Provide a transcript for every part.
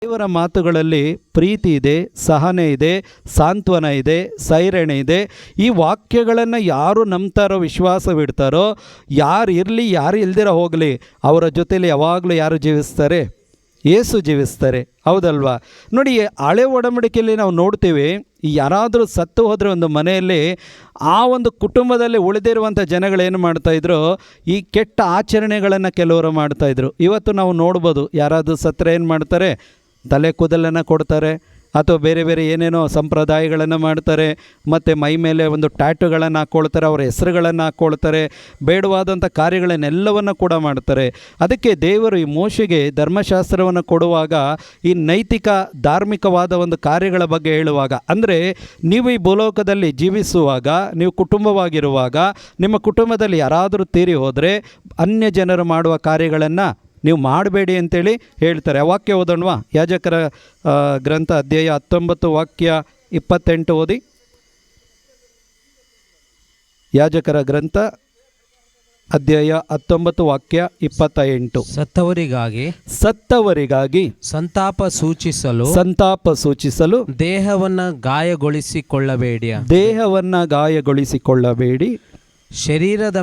ದೇವರ ಮಾತುಗಳಲ್ಲಿ ಪ್ರೀತಿ ಇದೆ, ಸಹನೆ ಇದೆ, ಸಾಂತ್ವನ ಇದೆ, ಸೈರಣೆ ಇದೆ. ಈ ವಾಕ್ಯಗಳನ್ನು ಯಾರು ನಂಬ್ತಾರೋ, ವಿಶ್ವಾಸವಿಡ್ತಾರೋ, ಯಾರು ಇರಲಿ ಯಾರು ಇಲ್ದಿರ ಹೋಗಲಿ, ಅವರ ಜೊತೆಯಲ್ಲಿ ಯಾವಾಗಲೂ ಯಾರು ಜೀವಿಸ್ತಾರೆ? ಯೇಸು ಜೀವಿಸ್ತಾರೆ. ಹೌದಲ್ವಾ? ನೋಡಿ, ಹಳೆ ಒಡಂಬಡಿಕೆಯಲ್ಲಿ ನಾವು ನೋಡ್ತೀವಿ, ಯಾರಾದರೂ ಸತ್ತು ಹೋದರೆ ಒಂದು ಮನೆಯಲ್ಲಿ ಆ ಒಂದು ಕುಟುಂಬದಲ್ಲಿ ಉಳಿದಿರುವಂಥ ಜನಗಳೇನು ಮಾಡ್ತಾಯಿದ್ರು? ಈ ಕೆಟ್ಟ ಆಚರಣೆಗಳನ್ನು ಕೆಲವರು ಮಾಡ್ತಾಯಿದ್ರು. ಇವತ್ತು ನಾವು ನೋಡ್ಬೋದು, ಯಾರಾದರೂ ಸತ್ತರೆ ಏನು ಮಾಡ್ತಾರೆ? ತಲೆ ಕೂದಲನ್ನು ಕೊಡ್ತಾರೆ, ಅಥವಾ ಬೇರೆ ಬೇರೆ ಏನೇನೋ ಸಂಪ್ರದಾಯಗಳನ್ನು ಮಾಡ್ತಾರೆ. ಮತ್ತು ಮೈ ಮೇಲೆ ಒಂದು ಟ್ಯಾಟುಗಳನ್ನು ಹಾಕ್ಕೊಳ್ತಾರೆ, ಅವರ ಹೆಸರುಗಳನ್ನು ಹಾಕ್ಕೊಳ್ತಾರೆ, ಬೇಡವಾದಂಥ ಕಾರ್ಯಗಳನ್ನೆಲ್ಲವನ್ನು ಕೂಡ ಮಾಡ್ತಾರೆ. ಅದಕ್ಕೆ ದೇವರು ಈ ಮೋಶೆಗೆ ಧರ್ಮಶಾಸ್ತ್ರವನ್ನು ಕೊಡುವಾಗ ಈ ನೈತಿಕ ಧಾರ್ಮಿಕವಾದ ಒಂದು ಕಾರ್ಯಗಳ ಬಗ್ಗೆ ಹೇಳುವಾಗ, ಅಂದರೆ ನೀವು ಈ ಭೂಲೋಕದಲ್ಲಿ ಜೀವಿಸುವಾಗ, ನೀವು ಕುಟುಂಬವಾಗಿರುವಾಗ, ನಿಮ್ಮ ಕುಟುಂಬದಲ್ಲಿ ಯಾರಾದರೂ ತೀರಿ ಹೋದರೆ ಅನ್ಯ ಜನರು ಮಾಡುವ ಕಾರ್ಯಗಳನ್ನು ನೀವು ಮಾಡಬೇಡಿ ಅಂತೇಳಿ ಹೇಳ್ತಾರೆ. ಆ ವಾಕ್ಯ ಓದೋಣವಾ? ಯಾಜಕರ ಗ್ರಂಥ ಅಧ್ಯಾಯ 19 ವಾಕ್ಯ 28 ಓದಿ. ಯಾಜಕರ ಗ್ರಂಥ ಅಧ್ಯಾಯ 19 ವಾಕ್ಯ 28. ಸತ್ತವರಿಗಾಗಿ ಸಂತಾಪ ಸೂಚಿಸಲು ದೇಹವನ್ನು ಗಾಯಗೊಳಿಸಿಕೊಳ್ಳಬೇಡಿ. ಶರೀರದ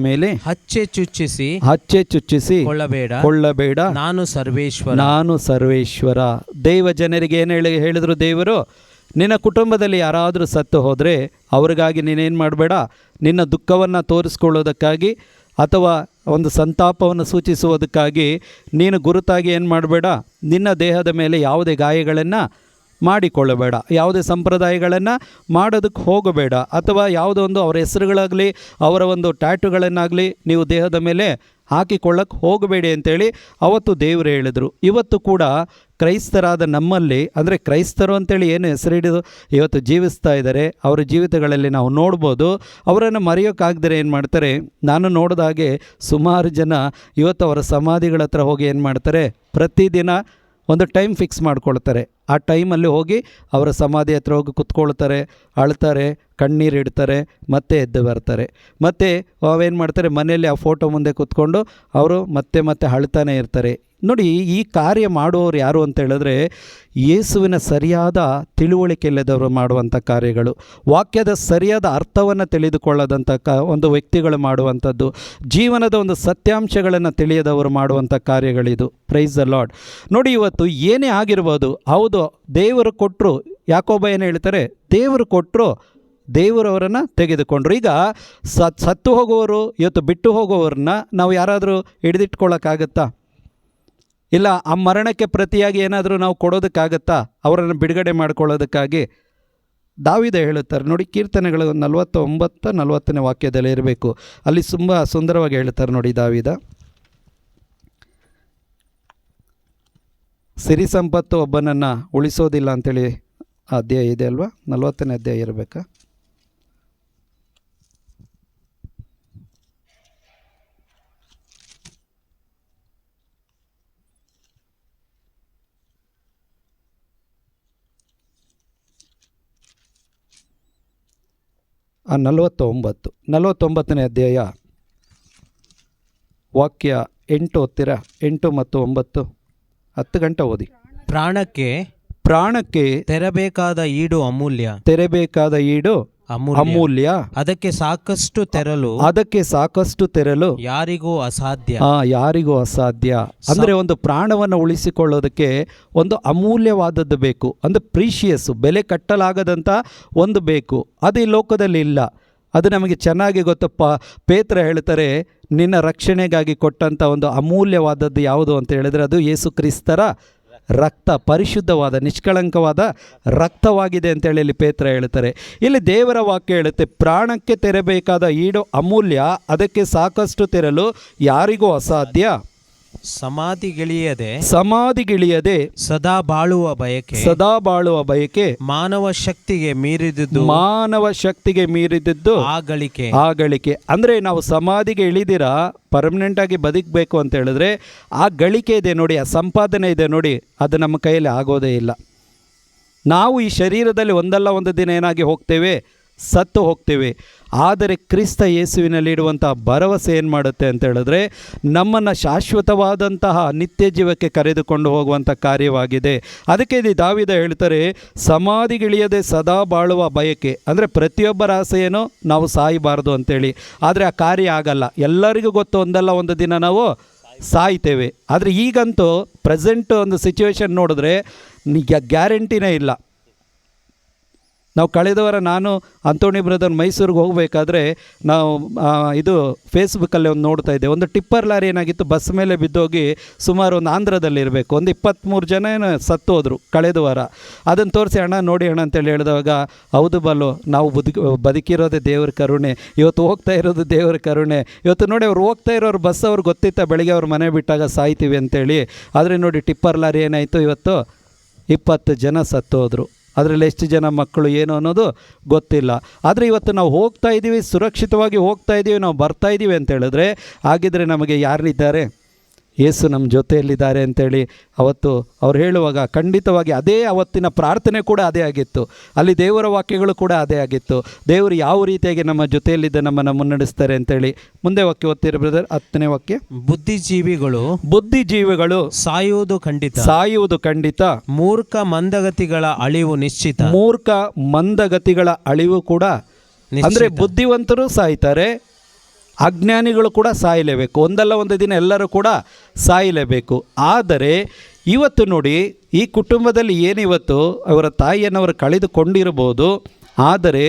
ಮೇಲೆ ಹಚ್ಚೆ ಚುಚ್ಚಿಸಿ ಕೊಳ್ಳಬೇಡ. ನಾನು ಸರ್ವೇಶ್ವರ. ದೈವ ಜನರಿಗೆ ಏನು ಹೇಳಿದ್ರು ದೇವರು? ನಿನ್ನ ಕುಟುಂಬದಲ್ಲಿ ಯಾರಾದರೂ ಸತ್ತು ಹೋದರೆ ಅವ್ರಿಗಾಗಿ ನೀನೇನು ಮಾಡಬೇಡ, ನಿನ್ನ ದುಃಖವನ್ನು ತೋರಿಸ್ಕೊಳ್ಳೋದಕ್ಕಾಗಿ ಅಥವಾ ಒಂದು ಸಂತಾಪವನ್ನು ಸೂಚಿಸುವುದಕ್ಕಾಗಿ ನೀನು ಗುರುತಾಗಿ ಏನು ಮಾಡಬೇಡ, ನಿನ್ನ ದೇಹದ ಮೇಲೆ ಯಾವುದೇ ಗಾಯಗಳನ್ನು ಮಾಡಿಕೊಳ್ಳಬೇಡ, ಯಾವುದೇ ಸಂಪ್ರದಾಯಗಳನ್ನು ಮಾಡೋದಕ್ಕೆ ಹೋಗಬೇಡ, ಅಥವಾ ಯಾವುದೋ ಒಂದು ಅವರ ಹೆಸರುಗಳಾಗಲಿ ಅವರ ಒಂದು ಟ್ಯಾಟುಗಳನ್ನಾಗಲಿ ನೀವು ದೇಹದ ಮೇಲೆ ಹಾಕಿಕೊಳ್ಳಕ್ಕೆ ಹೋಗಬೇಡಿ ಅಂತೇಳಿ ಅವತ್ತು ದೇವರು ಹೇಳಿದರು. ಇವತ್ತು ಕೂಡ ಕ್ರೈಸ್ತರಾದ ನಮ್ಮಲ್ಲಿ, ಅಂದರೆ ಕ್ರೈಸ್ತರು ಅಂತೇಳಿ ಏನು ಹೆಸರಿಡಿದು ಇವತ್ತು ಜೀವಿಸ್ತಾ ಇದ್ದಾರೆ, ಅವರ ಜೀವಿತಗಳಲ್ಲಿ ನಾವು ನೋಡ್ಬೋದು. ಅವರನ್ನು ಮರೆಯೋಕ್ಕಾಗದರೆ ಏನು ಮಾಡ್ತಾರೆ? ನಾನು ನೋಡಿದ ಹಾಗೆ ಸುಮಾರು ಜನ ಇವತ್ತು ಅವರ ಸಮಾಧಿಗಳ ಹತ್ರ ಹೋಗಿ ಏನು ಮಾಡ್ತಾರೆ? ಪ್ರತಿದಿನ ಒಂದು ಟೈಮ್ ಫಿಕ್ಸ್ ಮಾಡ್ಕೊಳ್ತಾರೆ. ಆ ಟೈಮಲ್ಲಿ ಹೋಗಿ ಅವರ ಸಮಾಧಿ ಹತ್ರ ಹೋಗಿ ಕುತ್ಕೊಳ್ತಾರೆ, ಅಳ್ತಾರೆ, ಕಣ್ಣೀರಿಡ್ತಾರೆ, ಮತ್ತೆ ಎದ್ದು ಬರ್ತಾರೆ. ಮತ್ತು ಅವೇನು ಮಾಡ್ತಾರೆ? ಮನೆಯಲ್ಲಿ ಆ ಫೋಟೋ ಮುಂದೆ ಕೂತ್ಕೊಂಡು ಅವರು ಮತ್ತೆ ಅಳ್ತಾನೆ ಇರ್ತಾರೆ. ನೋಡಿ, ಈ ಕಾರ್ಯ ಮಾಡುವವರು ಯಾರು ಅಂತ ಹೇಳಿದ್ರೆ ಯೇಸುವಿನ ಸರಿಯಾದ ತಿಳುವಳಿಕೆ ಇಲ್ಲದವರು ಮಾಡುವಂಥ ಕಾರ್ಯಗಳು, ವಾಕ್ಯದ ಸರಿಯಾದ ಅರ್ಥವನ್ನು ತಿಳಿದುಕೊಳ್ಳದಂಥ ಒಂದು ವ್ಯಕ್ತಿಗಳು ಮಾಡುವಂಥದ್ದು, ಜೀವನದ ಒಂದು ಸತ್ಯಾಂಶಗಳನ್ನು ತಿಳಿಯದವರು ಮಾಡುವಂಥ ಕಾರ್ಯಗಳಿದು. Price the lord. ನೋಡಿ, ಇವತ್ತು ಏನೇ ಆಗಿರ್ಬೋದು, ಹೌದು ದೇವರು ಕೊಟ್ಟರು. ಯಾಕೋಬ ಏನು ಹೇಳ್ತಾರೆ? ದೇವರು ಕೊಟ್ಟರು, ದೇವರು ಅವರನ್ನು ತೆಗೆದುಕೊಂಡ್ರು. ಈಗ ಸತ್ತು ಹೋಗುವವರು, ಇವತ್ತು ಬಿಟ್ಟು ಹೋಗುವವ್ರನ್ನ ನಾವು ಯಾರಾದರೂ ಹಿಡಿದಿಟ್ಕೊಳ್ಳೋಕ್ಕಾಗತ್ತಾ? ಇಲ್ಲ, ಆ ಮರಣಕ್ಕೆ ಪ್ರತಿಯಾಗಿ ಏನಾದರೂ ನಾವು ಕೊಡೋದಕ್ಕಾಗತ್ತಾ? ಅವರನ್ನು ಬಿಡುಗಡೆ ಮಾಡ್ಕೊಳ್ಳೋದಕ್ಕಾಗಿ? ದಾವೀದ ಹೇಳುತ್ತಾರೆ ನೋಡಿ, ಕೀರ್ತನೆಗಳು 49-40 ವಾಕ್ಯದಲ್ಲಿ ಇರಬೇಕು, ಅಲ್ಲಿ ತುಂಬ ಸುಂದರವಾಗಿ ಹೇಳ್ತಾರೆ ನೋಡಿ ದಾವೀದ. ಸಿರಿ ಸಂಪತ್ತು ಒಬ್ಬನನ್ನು ಉಳಿಸೋದಿಲ್ಲ ಅಂತೇಳಿ ಅಧ್ಯಾಯ ಇದೆ ಅಲ್ವಾ? 40ನೇ ಅಧ್ಯಾಯ ಇರಬೇಕಾ? ಆ 49ನೇ ಅಧ್ಯಾಯ ವಾಕ್ಯ 8 ಓದ್ತೀರಾ? 8 ಮತ್ತು 9, 10 ಗಂಟೆ ಓದಿ. ಪ್ರಾಣಕ್ಕೆ ತೆರಬೇಕಾದ ಈಡು ಅಮೂಲ್ಯ, ಅದಕ್ಕೆ ಸಾಕಷ್ಟು ತೆರಲು ಯಾರಿಗೂ ಅಸಾಧ್ಯ. ಅಂದರೆ ಒಂದು ಪ್ರಾಣವನ್ನು ಉಳಿಸಿಕೊಳ್ಳೋದಕ್ಕೆ ಒಂದು ಅಮೂಲ್ಯವಾದದ್ದು ಬೇಕು, ಒಂದು ಪ್ರೀಶಿಯಸ್, ಬೆಲೆ ಕಟ್ಟಲಾಗದಂಥ ಒಂದು ಬೇಕು. ಅದು ಈ ಲೋಕದಲ್ಲಿ ಇಲ್ಲ. ಅದು ನಮಗೆ ಚೆನ್ನಾಗಿ ಗೊತ್ತಪ್ಪ. ಪೇತ್ರ ಹೇಳ್ತಾರೆ, ನಿನ್ನ ರಕ್ಷಣೆಗಾಗಿ ಕೊಟ್ಟಂಥ ಒಂದು ಅಮೂಲ್ಯವಾದದ್ದು ಯಾವುದು ಅಂತ ಹೇಳಿದರೆ ಅದು ಯೇಸು ಕ್ರಿಸ್ತರ ರಕ್ತ, ಪರಿಶುದ್ಧವಾದ ನಿಷ್ಕಳಂಕವಾದ ರಕ್ತವಾಗಿದೆ ಅಂತೇಳಿ ಇಲ್ಲಿ ಪೇತ್ರ ಹೇಳ್ತಾರೆ. ಇಲ್ಲಿ ದೇವರ ವಾಕ್ಯ ಹೇಳುತ್ತೆ, ಪ್ರಾಣಕ್ಕೆ ತೆರಬೇಕಾದ ಈಡು ಅಮೂಲ್ಯ, ಅದಕ್ಕೆ ಸಾಕಷ್ಟು ತೆರಲು ಯಾರಿಗೂ ಅಸಾಧ್ಯ. ಸಮಾಧಿಗಿಳಿಯದೆ ಸದಾ ಬಾಳುವ ಬಯಕೆ ಮಾನವ ಶಕ್ತಿಗೆ ಮೀರಿದ್ದು ಆ ಗಳಿಕೆ. ಅಂದರೆ ನಾವು ಸಮಾಧಿಗೆ ಇಳಿದಿರ ಪರ್ಮನೆಂಟ್ ಆಗಿ ಬದುಕಬೇಕು ಅಂತ ಹೇಳಿದ್ರೆ ಆ ಗಳಿಕೆ ಇದೆ ನೋಡಿ, ಆ ಸಂಪಾದನೆ ಇದೆ ನೋಡಿ, ಅದು ನಮ್ಮ ಕೈಯಲ್ಲಿ ಆಗೋದೇ ಇಲ್ಲ. ನಾವು ಈ ಶರೀರದಲ್ಲಿ ಒಂದಲ್ಲ ಒಂದು ದಿನ ಏನಾಗಿ ಹೋಗ್ತೇವೆ, ಸತ್ತು ಹೋಗ್ತೀವಿ. ಆದರೆ ಕ್ರಿಸ್ತ ಯೇಸುವಿನಲ್ಲಿಡುವಂಥ ಭರವಸೆ ಏನು ಮಾಡುತ್ತೆ ಅಂತ ಹೇಳಿದ್ರೆ ನಮ್ಮನ್ನು ಶಾಶ್ವತವಾದಂತಹ ನಿತ್ಯ ಜೀವಕ್ಕೆ ಕರೆದುಕೊಂಡು ಹೋಗುವಂಥ ಕಾರ್ಯವಾಗಿದೆ. ಅದಕ್ಕೆ ಇದು ದಾವೀದ ಹೇಳ್ತಾರೆ, ಸಮಾಧಿಗಿಳಿಯದೆ ಸದಾ ಬಾಳುವ ಬಯಕೆ, ಅಂದರೆ ಪ್ರತಿಯೊಬ್ಬರ ಆಸೆ ಏನೋ ನಾವು ಸಾಯಬಾರ್ದು ಅಂತೇಳಿ. ಆದರೆ ಆ ಕಾರ್ಯ ಆಗಲ್ಲ. ಎಲ್ಲರಿಗೂ ಗೊತ್ತು, ಒಂದಲ್ಲ ಒಂದು ದಿನ ನಾವು ಸಾಯ್ತೇವೆ. ಆದರೆ ಈಗಂತೂ ಪ್ರೆಸೆಂಟ್ ಒಂದು ಸಿಚುವೇಶನ್ ನೋಡಿದ್ರೆ ಗ್ಯಾರಂಟಿನೇ ಇಲ್ಲ. ನಾವು ಕಳೆದ ವಾರ ನಾನು ಅಂತೋಣಿ ಬ್ರದರ್ ಮೈಸೂರಿಗೆ ಹೋಗಬೇಕಾದ್ರೆ ನಾವು ಇದು ಫೇಸ್ಬುಕ್ಕಲ್ಲಿ ಒಂದು ನೋಡ್ತಾ ಇದ್ದೆ. ಒಂದು ಟಿಪ್ಪರ್ ಲಾರಿ ಏನಾಗಿತ್ತು, ಬಸ್ ಮೇಲೆ ಬಿದ್ದೋಗಿ ಸುಮಾರು ಒಂದು ಆಂಧ್ರದಲ್ಲಿರಬೇಕು, ಒಂದು 23 ಜನ ಏನೋ ಸತ್ತು ಹೋದರು ಕಳೆದ ವಾರ. ಅದನ್ನು ತೋರಿಸಿ ಅಣ್ಣ ನೋಡಿ ಅಣ್ಣ ಅಂತೇಳಿ ಹೇಳಿದಾಗ, ಹೌದು ಬಲ್ಲು, ನಾವು ಬದುಕಿರೋದೇ ದೇವ್ರ ಕರುಣೆ, ಇವತ್ತು ಹೋಗ್ತಾ ಇರೋದು ದೇವ್ರ ಕರುಣೆ. ಇವತ್ತು ನೋಡಿ ಅವ್ರು ಹೋಗ್ತಾ ಇರೋರು ಬಸ್ ಅವ್ರಿಗೆ ಗೊತ್ತಿತ್ತ ಬೆಳಗ್ಗೆ ಅವ್ರ ಮನೆ ಬಿಟ್ಟಾಗ ಸಾಯ್ತೀವಿ ಅಂತೇಳಿ. ಆದರೆ ನೋಡಿ ಟಿಪ್ಪರ್ ಲಾರಿ ಏನಾಯಿತು, ಇವತ್ತು 20 ಜನ ಸತ್ತು ಹೋದರು. ಅದರಲ್ಲಿ ಎಷ್ಟು ಜನ ಮಕ್ಕಳು ಏನು ಅನ್ನೋದು ಗೊತ್ತಿಲ್ಲ. ಆದರೆ ಇವತ್ತು ನಾವು ಹೋಗ್ತಾ ಇದ್ದೀವಿ, ಸುರಕ್ಷಿತವಾಗಿ ಹೋಗ್ತಾ ಇದ್ದೀವಿ, ನಾವು ಬರ್ತಾ ಇದ್ದೀವಿ ಅಂತ ಹೇಳಿದ್ರೆ, ಹಾಗಿದ್ರೆ ನಮಗೆ ಯಾರಿದ್ದಾರೆ? ಯೇಸು ನಮ್ಮ ಜೊತೆಯಲ್ಲಿದ್ದಾರೆ ಅಂತೇಳಿ ಅವತ್ತು ಅವ್ರು ಹೇಳುವಾಗ ಖಂಡಿತವಾಗಿ ಅದೇ ಅವತ್ತಿನ ಪ್ರಾರ್ಥನೆ ಕೂಡ ಅದೇ ಆಗಿತ್ತು. ಅಲ್ಲಿ ದೇವರ ವಾಕ್ಯಗಳು ಕೂಡ ಅದೇ ಆಗಿತ್ತು. ದೇವರು ಯಾವ ರೀತಿಯಾಗಿ ನಮ್ಮ ಜೊತೆಯಲ್ಲಿದ್ದ ನಮ್ಮನ್ನು ಮುನ್ನಡೆಸ್ತಾರೆ ಅಂತೇಳಿ. ಮುಂದೆ ವಾಕ್ಯ ಓದ್ತೀರಿ ಬ್ರದರ್, 10ನೇ ವಾಕ್ಯ. ಬುದ್ಧಿಜೀವಿಗಳು ಸಾಯುವುದು ಖಂಡಿತ, ಮೂರ್ಖ ಮಂದಗತಿಗಳ ಅಳಿವು ನಿಶ್ಚಿತ. ಮೂರ್ಖ ಮಂದಗತಿಗಳ ಅಳಿವು ಕೂಡ, ಅಂದರೆ ಬುದ್ಧಿವಂತರು ಸಾಯ್ತಾರೆ, ಅಜ್ಞಾನಿಗಳು ಕೂಡ ಸಾಯಲೇಬೇಕು. ಒಂದಲ್ಲ ಒಂದು ದಿನ ಎಲ್ಲರೂ ಕೂಡ ಸಾಯಲೇಬೇಕು. ಆದರೆ ಇವತ್ತು ನೋಡಿ, ಈ ಕುಟುಂಬದಲ್ಲಿ ಏನಿವತ್ತು ಅವರ ತಾಯಿಯನ್ನು ಅವರು ಕಳೆದುಕೊಂಡಿರ್ಬೋದು, ಆದರೆ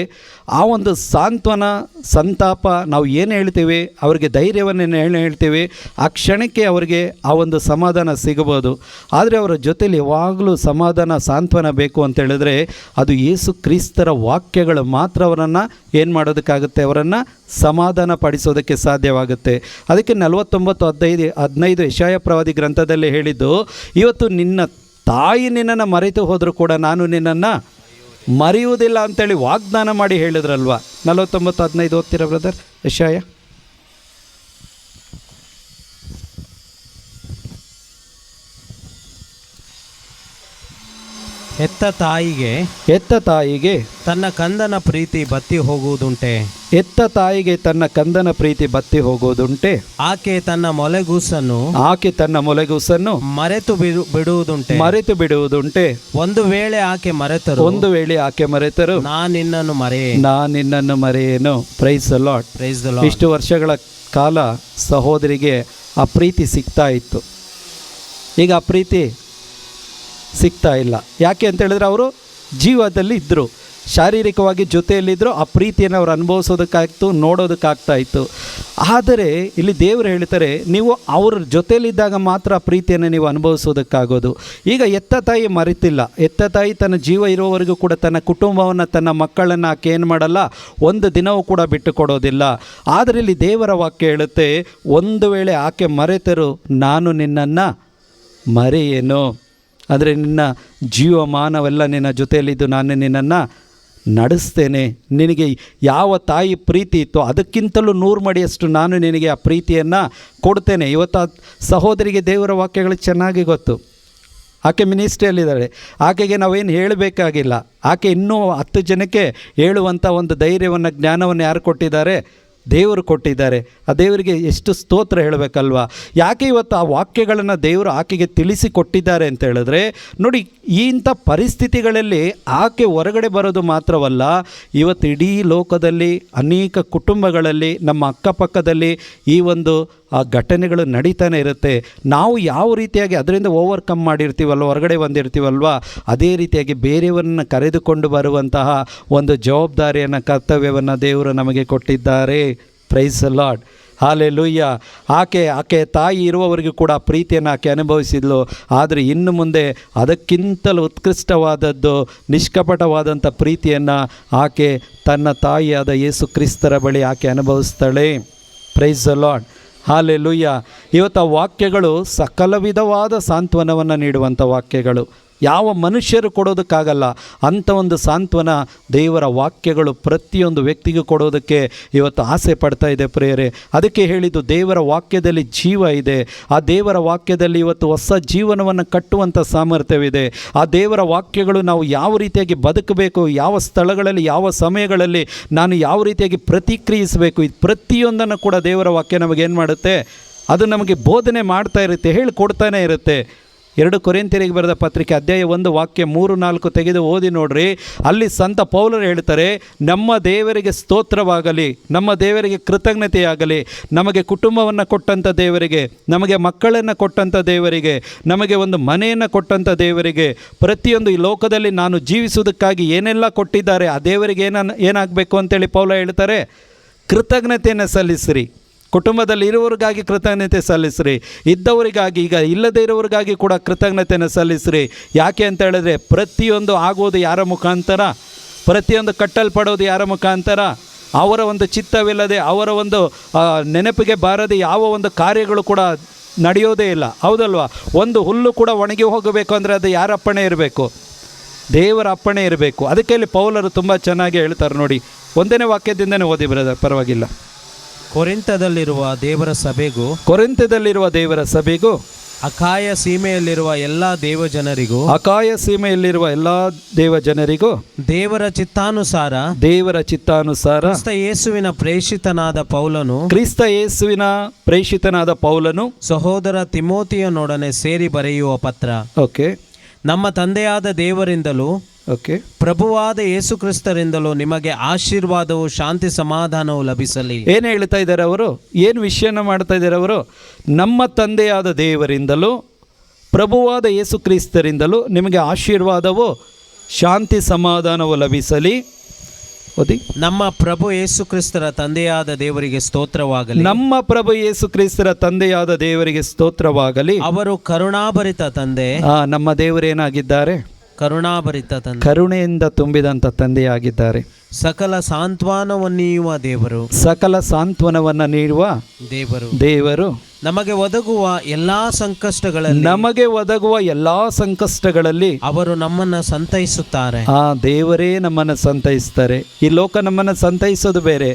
ಆ ಒಂದು ಸಾಂತ್ವನ, ಸಂತಾಪ, ನಾವು ಏನು ಹೇಳ್ತೀವಿ, ಅವರಿಗೆ ಧೈರ್ಯವನ್ನು ಏನು ಹೇಳ್ತೀವಿ, ಆ ಕ್ಷಣಕ್ಕೆ ಅವರಿಗೆ ಆ ಒಂದು ಸಮಾಧಾನ ಸಿಗಬಹುದು. ಆದರೆ ಅವರ ಜೊತೆಯಲ್ಲಿ ಯಾವಾಗಲೂ ಸಮಾಧಾನ, ಸಾಂತ್ವನ ಬೇಕು ಅಂತ ಹೇಳಿದ್ರೆ ಅದು ಯೇಸು ಕ್ರಿಸ್ತರ ವಾಕ್ಯಗಳು ಮಾತ್ರ ಅವರನ್ನು ಏನು ಮಾಡೋದಕ್ಕಾಗುತ್ತೆ, ಅವರನ್ನು ಸಮಾಧಾನ ಪಡಿಸೋದಕ್ಕೆ ಸಾಧ್ಯವಾಗುತ್ತೆ. ಅದಕ್ಕೆ 49:15 ಯೆಶಾಯ ಪ್ರವಾದಿ ಗ್ರಂಥದಲ್ಲಿ ಹೇಳಿದ್ದು, ಇವತ್ತು ನಿನ್ನ ತಾಯಿ ನಿನ್ನನ್ನು ಮರೆತು ಹೋದರೂ ಕೂಡ ನಾನು ನಿನ್ನನ್ನು ಮರೆಯುವುದಿಲ್ಲ ಅಂತೇಳಿ ವಾಗ್ದಾನ ಮಾಡಿ ಹೇಳಿದ್ರಲ್ವ. 49:15 ಓದ್ತೀರಾ ಬ್ರದರ್ ಯೆಶಾಯ? ಹೆತ್ತ ತಾಯಿಗೆ ತನ್ನ ಕಂದನ ಪ್ರೀತಿ ಬತ್ತಿ ಹೋಗುವುದುಂಟೆ. ಹೆತ್ತ ತಾಯಿಗೆ ತನ್ನ ಕಂದನ ಪ್ರೀತಿ ಬತ್ತಿ ಹೋಗುವುದುಂಟೆ. ಆಕೆ ತನ್ನ ಮೊಲೆಗೂಸನ್ನು ಮರೆತು ಬಿಡುವುದುಂಟೆ. ಒಂದು ವೇಳೆ ಆಕೆ ಮರೆತರು ನಾನು ನಿನ್ನನ್ನು ಮರೆಯೇನು. Price the lord. ಇಷ್ಟು ವರ್ಷಗಳ ಕಾಲ ಸಹೋದರಿಗೆ ಆ ಪ್ರೀತಿ ಸಿಗ್ತಾ ಇತ್ತು, ಈಗ ಆ ಪ್ರೀತಿ ಸಿಗ್ತಾ ಇಲ್ಲ. ಯಾಕೆ ಅಂತ ಹೇಳಿದ್ರೆ ಅವರು ಜೀವದಲ್ಲಿ ಇದ್ದರು, ಶಾರೀರಿಕವಾಗಿ ಜೊತೆಯಲ್ಲಿದ್ದರು, ಆ ಪ್ರೀತಿಯನ್ನು ಅವರು ಅನುಭವಿಸೋದಕ್ಕಾಗ್ತು, ನೋಡೋದಕ್ಕಾಗ್ತಾ ಇತ್ತು. ಆದರೆ ಇಲ್ಲಿ ದೇವರು ಹೇಳ್ತಾರೆ, ನೀವು ಅವ್ರ ಜೊತೆಯಲ್ಲಿದ್ದಾಗ ಮಾತ್ರ ಪ್ರೀತಿಯನ್ನು ನೀವು ಅನುಭವಿಸೋದಕ್ಕಾಗೋದು. ಈಗ ಎತ್ತ ತಾಯಿ ಮರೆತಿಲ್ಲ. ಎತ್ತ ತಾಯಿ ತನ್ನ ಜೀವ ಇರುವವರೆಗೂ ಕೂಡ ತನ್ನ ಕುಟುಂಬವನ್ನು, ತನ್ನ ಮಕ್ಕಳನ್ನು ಆಕೆ ಏನು ಮಾಡಲ್ಲ, ಒಂದು ದಿನವೂ ಕೂಡ ಬಿಟ್ಟು ಕೊಡೋದಿಲ್ಲ. ಆದರೆ ಇಲ್ಲಿ ದೇವರ ವಾಕ್ಯ ಹೇಳುತ್ತೆ, ಒಂದು ವೇಳೆ ಆಕೆ ಮರೆತರು ನಾನು ನಿನ್ನನ್ನು ಮರೆಯೇನು. ಅಂದರೆ ನಿನ್ನ ಜೀವಮಾನವೆಲ್ಲ ನಿನ್ನ ಜೊತೆಯಲ್ಲಿದ್ದು ನಾನು ನಿನ್ನನ್ನು ನಡೆಸ್ತೇನೆ. ನಿನಗೆ ಯಾವ ತಾಯಿ ಪ್ರೀತಿ ಇತ್ತೋ ಅದಕ್ಕಿಂತಲೂ 100 ಮಡಿಯಷ್ಟು ನಾನು ನಿನಗೆ ಆ ಪ್ರೀತಿಯನ್ನು ಕೊಡ್ತೇನೆ. ಇವತ್ತು ಆ ಸಹೋದರಿಗೆ ದೇವರ ವಾಕ್ಯಗಳು ಚೆನ್ನಾಗಿ ಗೊತ್ತು. ಆಕೆ ಮಿನಿಸ್ಟ್ರಿಯಲ್ಲಿದ್ದಾಳೆ, ಆಕೆಗೆ ನಾವೇನು ಹೇಳಬೇಕಾಗಿಲ್ಲ. ಆಕೆ ಇನ್ನೂ 10 ಜನಕ್ಕೆ ಹೇಳುವಂಥ ಒಂದು ಧೈರ್ಯವನ್ನು, ಜ್ಞಾನವನ್ನು ಯಾರು ಕೊಟ್ಟಿದ್ದಾರೆ? ದೇವರು ಕೊಟ್ಟಿದ್ದಾರೆ. ಆ ದೇವರಿಗೆ ಎಷ್ಟು ಸ್ತೋತ್ರ ಹೇಳಬೇಕಲ್ವ. ಯಾಕೆ ಇವತ್ತು ಆ ವಾಕ್ಯಗಳನ್ನು ದೇವರು ಆಕೆಗೆ ತಿಳಿಸಿ ಕೊಟ್ಟಿದ್ದಾರೆ ಅಂತ ಹೇಳಿದ್ರೆ, ನೋಡಿ, ಇಂಥ ಪರಿಸ್ಥಿತಿಗಳಲ್ಲಿ ಆಕೆ ಹೊರಗಡೆ ಬರೋದು ಮಾತ್ರವಲ್ಲ, ಇವತ್ತು ಇಡೀ ಲೋಕದಲ್ಲಿ ಅನೇಕ ಕುಟುಂಬಗಳಲ್ಲಿ, ನಮ್ಮ ಅಕ್ಕಪಕ್ಕದಲ್ಲಿ ಈ ಒಂದು ಆ ಘಟನೆಗಳು ನಡೀತಾನೆ ಇರುತ್ತೆ. ನಾವು ಯಾವ ರೀತಿಯಾಗಿ ಅದರಿಂದ ಓವರ್ಕಮ್ ಮಾಡಿರ್ತೀವಲ್ವ, ಹೊರಗಡೆ ಬಂದಿರ್ತೀವಲ್ವ, ಅದೇ ರೀತಿಯಾಗಿ ಬೇರೆಯವರನ್ನು ಕರೆದುಕೊಂಡು ಬರುವಂತಹ ಒಂದು ಜವಾಬ್ದಾರಿಯನ್ನು, ಕರ್ತವ್ಯವನ್ನು ದೇವರು ನಮಗೆ ಕೊಟ್ಟಿದ್ದಾರೆ. Price the lord. ಹಾಲೆಲೂಯ್ಯ. ಆಕೆ ತಾಯಿ ಇರುವವರೆಗೂ ಕೂಡ ಪ್ರೀತಿಯನ್ನು ಆಕೆ ಅನುಭವಿಸಿದ್ಲು. ಆದರೆ ಇನ್ನು ಮುಂದೆ ಅದಕ್ಕಿಂತಲೂ ಉತ್ಕೃಷ್ಟವಾದದ್ದು, ನಿಷ್ಕಪಟವಾದಂಥ ಪ್ರೀತಿಯನ್ನು ಆಕೆ ತನ್ನ ತಾಯಿಯಾದ ಯೇಸು ಕ್ರಿಸ್ತರ ಬಳಿ ಆಕೆ ಅನುಭವಿಸ್ತಾಳೆ. Praise the lord. ಹಾಲೆಲೂಯ್ಯ. ಇವತ್ತು ಆ ವಾಕ್ಯಗಳು ಸಕಲ ವಿಧವಾದ ಸಾಂತ್ವನವನ್ನು ನೀಡುವಂಥ ವಾಕ್ಯಗಳು. ಯಾವ ಮನುಷ್ಯರು ಕೊಡೋದಕ್ಕಾಗಲ್ಲ. ಅಂಥ ಒಂದು ಸಾಂತ್ವನ ದೇವರ ವಾಕ್ಯಗಳು ಪ್ರತಿಯೊಂದು ವ್ಯಕ್ತಿಗೂ ಕೊಡೋದಕ್ಕೆ ಇವತ್ತು ಆಸೆ ಪಡ್ತಾ ಇದೆ ಪ್ರಿಯರೇ. ಅದಕ್ಕೆ ಹೇಳಿದ್ದು ದೇವರ ವಾಕ್ಯದಲ್ಲಿ ಜೀವ ಇದೆ. ಆ ದೇವರ ವಾಕ್ಯದಲ್ಲಿ ಇವತ್ತು ಹೊಸ ಜೀವನವನ್ನು ಕಟ್ಟುವಂಥ ಸಾಮರ್ಥ್ಯವಿದೆ. ಆ ದೇವರ ವಾಕ್ಯಗಳು ನಾವು ಯಾವ ರೀತಿಯಾಗಿ ಬದುಕಬೇಕು, ಯಾವ ಸ್ಥಳಗಳಲ್ಲಿ ಯಾವ ಸಮಯಗಳಲ್ಲಿ ನಾನು ಯಾವ ರೀತಿಯಾಗಿ ಪ್ರತಿಕ್ರಿಯಿಸಬೇಕು, ಇದು ಪ್ರತಿಯೊಂದನ್ನು ಕೂಡ ದೇವರ ವಾಕ್ಯ ನಮಗೇನು ಮಾಡುತ್ತೆ, ಅದು ನಮಗೆ ಬೋಧನೆ ಮಾಡ್ತಾ ಇರುತ್ತೆ, ಹೇಳಿಕೊಡ್ತಾನೆ ಇರುತ್ತೆ. 2 ಕೊರಿಂಥಿಯರಿಗೆ ಬರೆದ ಪತ್ರಿಕೆ ಅಧ್ಯಾಯ 1 ವಾಕ್ಯ 3-4 ತೆಗೆದು ಓದಿ ನೋಡ್ರಿ. ಅಲ್ಲಿ ಸಂತ ಪೌಲರು ಹೇಳ್ತಾರೆ, ನಮ್ಮ ದೇವರಿಗೆ ಸ್ತೋತ್ರವಾಗಲಿ, ನಮ್ಮ ದೇವರಿಗೆ ಕೃತಜ್ಞತೆಯಾಗಲಿ, ನಮಗೆ ಕುಟುಂಬವನ್ನು ಕೊಟ್ಟಂಥ ದೇವರಿಗೆ, ನಮಗೆ ಮಕ್ಕಳನ್ನು ಕೊಟ್ಟಂಥ ದೇವರಿಗೆ, ನಮಗೆ ಒಂದು ಮನೆಯನ್ನು ಕೊಟ್ಟಂಥ ದೇವರಿಗೆ, ಪ್ರತಿಯೊಂದು ಈ ಲೋಕದಲ್ಲಿ ನಾನು ಜೀವಿಸುವುದಕ್ಕಾಗಿ ಏನೆಲ್ಲ ಕೊಟ್ಟಿದ್ದಾರೆ ಆ ದೇವರಿಗೆ ಏನಾಗಬೇಕು ಅಂತೇಳಿ ಪೌಲ ಹೇಳ್ತಾರೆ, ಕೃತಜ್ಞತೆಯನ್ನು ಸಲ್ಲಿಸಿರಿ. ಕುಟುಂಬದಲ್ಲಿ ಇರುವವರಿಗಾಗಿ ಕೃತಜ್ಞತೆ ಸಲ್ಲಿಸ್ರಿ, ಇದ್ದವರಿಗಾಗಿ, ಈಗ ಇಲ್ಲದೇ ಇರೋರಿಗಾಗಿ ಕೂಡ ಕೃತಜ್ಞತೆಯನ್ನು ಸಲ್ಲಿಸ್ರಿ. ಯಾಕೆ ಅಂತ ಹೇಳಿದ್ರೆ ಪ್ರತಿಯೊಂದು ಆಗೋದು ಯಾರ ಮುಖಾಂತರ, ಪ್ರತಿಯೊಂದು ಕಟ್ಟಲ್ಪಡೋದು ಯಾರ ಮುಖಾಂತರ, ಅವರ ಒಂದು ಚಿತ್ತವಿಲ್ಲದೆ, ಅವರ ಒಂದು ನೆನಪಿಗೆ ಬಾರದೆ ಯಾವ ಒಂದು ಕಾರ್ಯಗಳು ಕೂಡ ನಡೆಯೋದೇ ಇಲ್ಲ, ಹೌದಲ್ವಾ? ಒಂದು ಹುಲ್ಲು ಕೂಡ ಒಣಗಿ ಹೋಗಬೇಕು ಅಂದರೆ ಅದು ಯಾರ ಅಪ್ಪಣೆ ಇರಬೇಕು? ದೇವರ ಅಪ್ಪಣೆ ಇರಬೇಕು. ಅದಕ್ಕೆ ಇಲ್ಲಿ ಪೌಲರು ತುಂಬ ಚೆನ್ನಾಗಿ ಹೇಳ್ತಾರೆ ನೋಡಿ. 1ನೇ ವಾಕ್ಯದಿಂದನೇ ಓದಿ ಬ್ರದರ್, ಪರವಾಗಿಲ್ಲ. ಕೊರಿಂಥದಲ್ಲಿರುವ ದೇವರ ಸಭೆಗೂ ಅಕಾಯ ಸೀಮೆಯಲ್ಲಿರುವ ಎಲ್ಲ ದೇವಜನರಿಗೂ ದೇವರ ಚಿತ್ತಾನುಸಾರ ಕ್ರಿಸ್ತ ಯೇಸುವಿನ ಪ್ರೇಷಿತನಾದ ಪೌಲನು ಸಹೋದರ ತಿಮೋತಿಯನೊಡನೆ ಸೇರಿ ಬರೆಯುವ ಪತ್ರ. ಓಕೆ. ನಮ್ಮ ತಂದೆಯಾದ ದೇವರಿಂದಲೂ ಪ್ರಭುವಾದ ಯೇಸು ಕ್ರಿಸ್ತರಿಂದಲೂ ನಿಮಗೆ ಆಶೀರ್ವಾದವು, ಶಾಂತಿ, ಸಮಾಧಾನವು ಲಭಿಸಲಿ. ಏನು ಹೇಳ್ತಾ ಇದ್ದಾರೆ ಅವರು? ಏನು ವಿಷಯನ ಮಾಡ್ತಾ ಇದ್ದಾರೆ ಅವರು? ನಮ್ಮ ತಂದೆಯಾದ ದೇವರಿಂದಲೂ ಪ್ರಭುವಾದ ಯೇಸು ಕ್ರಿಸ್ತರಿಂದಲೂ ನಿಮಗೆ ಆಶೀರ್ವಾದವು, ಶಾಂತಿ, ಸಮಾಧಾನವು ಲಭಿಸಲಿ. ಓದಿ. ನಮ್ಮ ಪ್ರಭು ಯೇಸು ಕ್ರಿಸ್ತರ ತಂದೆಯಾದ ದೇವರಿಗೆ ಸ್ತೋತ್ರವಾಗಲಿ. ನಮ್ಮ ಪ್ರಭು ಯೇಸು ಕ್ರಿಸ್ತರ ತಂದೆಯಾದ ದೇವರಿಗೆ ಸ್ತೋತ್ರವಾಗಲಿ. ಅವರು ಕರುಣಾಭರಿತ ತಂದೆ. ನಮ್ಮ ದೇವರೇನಾಗಿದ್ದಾರೆ? ಕರುಣಾಭರಿತ ತಂದೆ, ಕರುಣೆಯಿಂದ ತುಂಬಿದಂಥ ತಂದೆಯಾಗಿದ್ದಾರೆ. ಸಕಲ ಸಾಂತ್ವನವನ್ನು ನೀಡುವ ದೇವರು ನಮಗೆ ಒದಗುವ ಎಲ್ಲಾ ಸಂಕಷ್ಟಗಳಲ್ಲಿ ಅವರು ನಮ್ಮನ್ನು ಸಂತೈಸುತ್ತಾರೆ. ಆ ದೇವರೇ ನಮ್ಮನ್ನು ಸಂತೈಸ್ತಾರೆ. ಈ ಲೋಕ ನಮ್ಮನ್ನು ಸಂತೈಸೋದು ಬೇರೆ,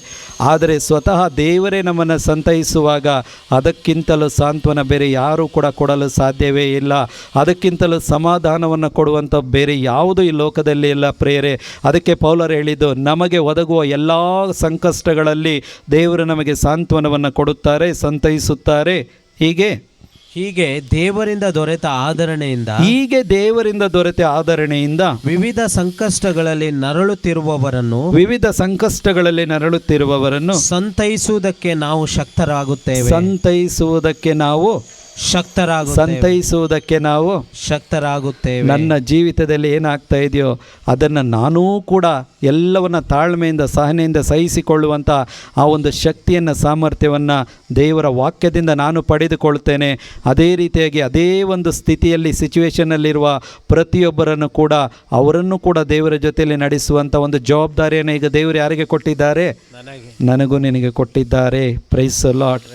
ಆದರೆ ಸ್ವತಃ ದೇವರೇ ನಮ್ಮನ್ನು ಸಂತೈಸುವಾಗ ಅದಕ್ಕಿಂತಲೂ ಸಾಂತ್ವನ ಬೇರೆ ಯಾರೂ ಕೂಡ ಕೊಡಲು ಸಾಧ್ಯವೇ ಇಲ್ಲ. ಅದಕ್ಕಿಂತಲೂ ಸಮಾಧಾನವನ್ನು ಕೊಡುವಂಥ ಬೇರೆ ಯಾವುದು ಈ ಲೋಕದಲ್ಲಿ ಇಲ್ಲ ಪ್ರಿಯರೇ. ಅದಕ್ಕೆ ಪೌಲರು ಹೇಳಿದ್ದು, ನಮಗೆ ಒದಗುವ ಎಲ್ಲ ಸಂಕಷ್ಟಗಳಲ್ಲಿ ದೇವರು ನಮಗೆ ಸಾಂತ್ವನವನ್ನು ಕೊಡುತ್ತಾರೆ, ಸಂತೈಸುತ್ತಾರೆ. ಹೀಗೆ ದೇವರಿಂದ ದೊರೆತ ಆದರಣೆಯಿಂದ ವಿವಿಧ ಸಂಕಷ್ಟಗಳಲ್ಲಿ ನರಳುತ್ತಿರುವವರನ್ನು ಸಂತೈಸುವುದಕ್ಕೆ ನಾವು ಶಕ್ತರಾಗುತ್ತೇವೆ. ನನ್ನ ಜೀವಿತದಲ್ಲಿ ಏನಾಗ್ತಾ ಇದೆಯೋ ಅದನ್ನು ನಾನೂ ಕೂಡ ಎಲ್ಲವನ್ನ ತಾಳ್ಮೆಯಿಂದ, ಸಹನೆಯಿಂದ ಸಹಿಸಿಕೊಳ್ಳುವಂಥ ಆ ಒಂದು ಶಕ್ತಿಯನ್ನು, ಸಾಮರ್ಥ್ಯವನ್ನು ದೇವರ ವಾಕ್ಯದಿಂದ ನಾನು ಪಡೆದುಕೊಳ್ತೇನೆ. ಅದೇ ರೀತಿಯಾಗಿ ಅದೇ ಒಂದು ಸ್ಥಿತಿಯಲ್ಲಿ, ಸಿಚುವೇಶನ್ನಲ್ಲಿರುವ ಪ್ರತಿಯೊಬ್ಬರನ್ನು ಕೂಡ, ಅವರನ್ನು ಕೂಡ ದೇವರ ಜೊತೆಯಲ್ಲಿ ನಡೆಸುವಂಥ ಒಂದು ಜವಾಬ್ದಾರಿಯನ್ನು ಈಗ ದೇವರು ಯಾರಿಗೆ ಕೊಟ್ಟಿದ್ದಾರೆ? ನನಗೂ ನಿನಗೆ ಕೊಟ್ಟಿದ್ದಾರೆ. Praise the lord.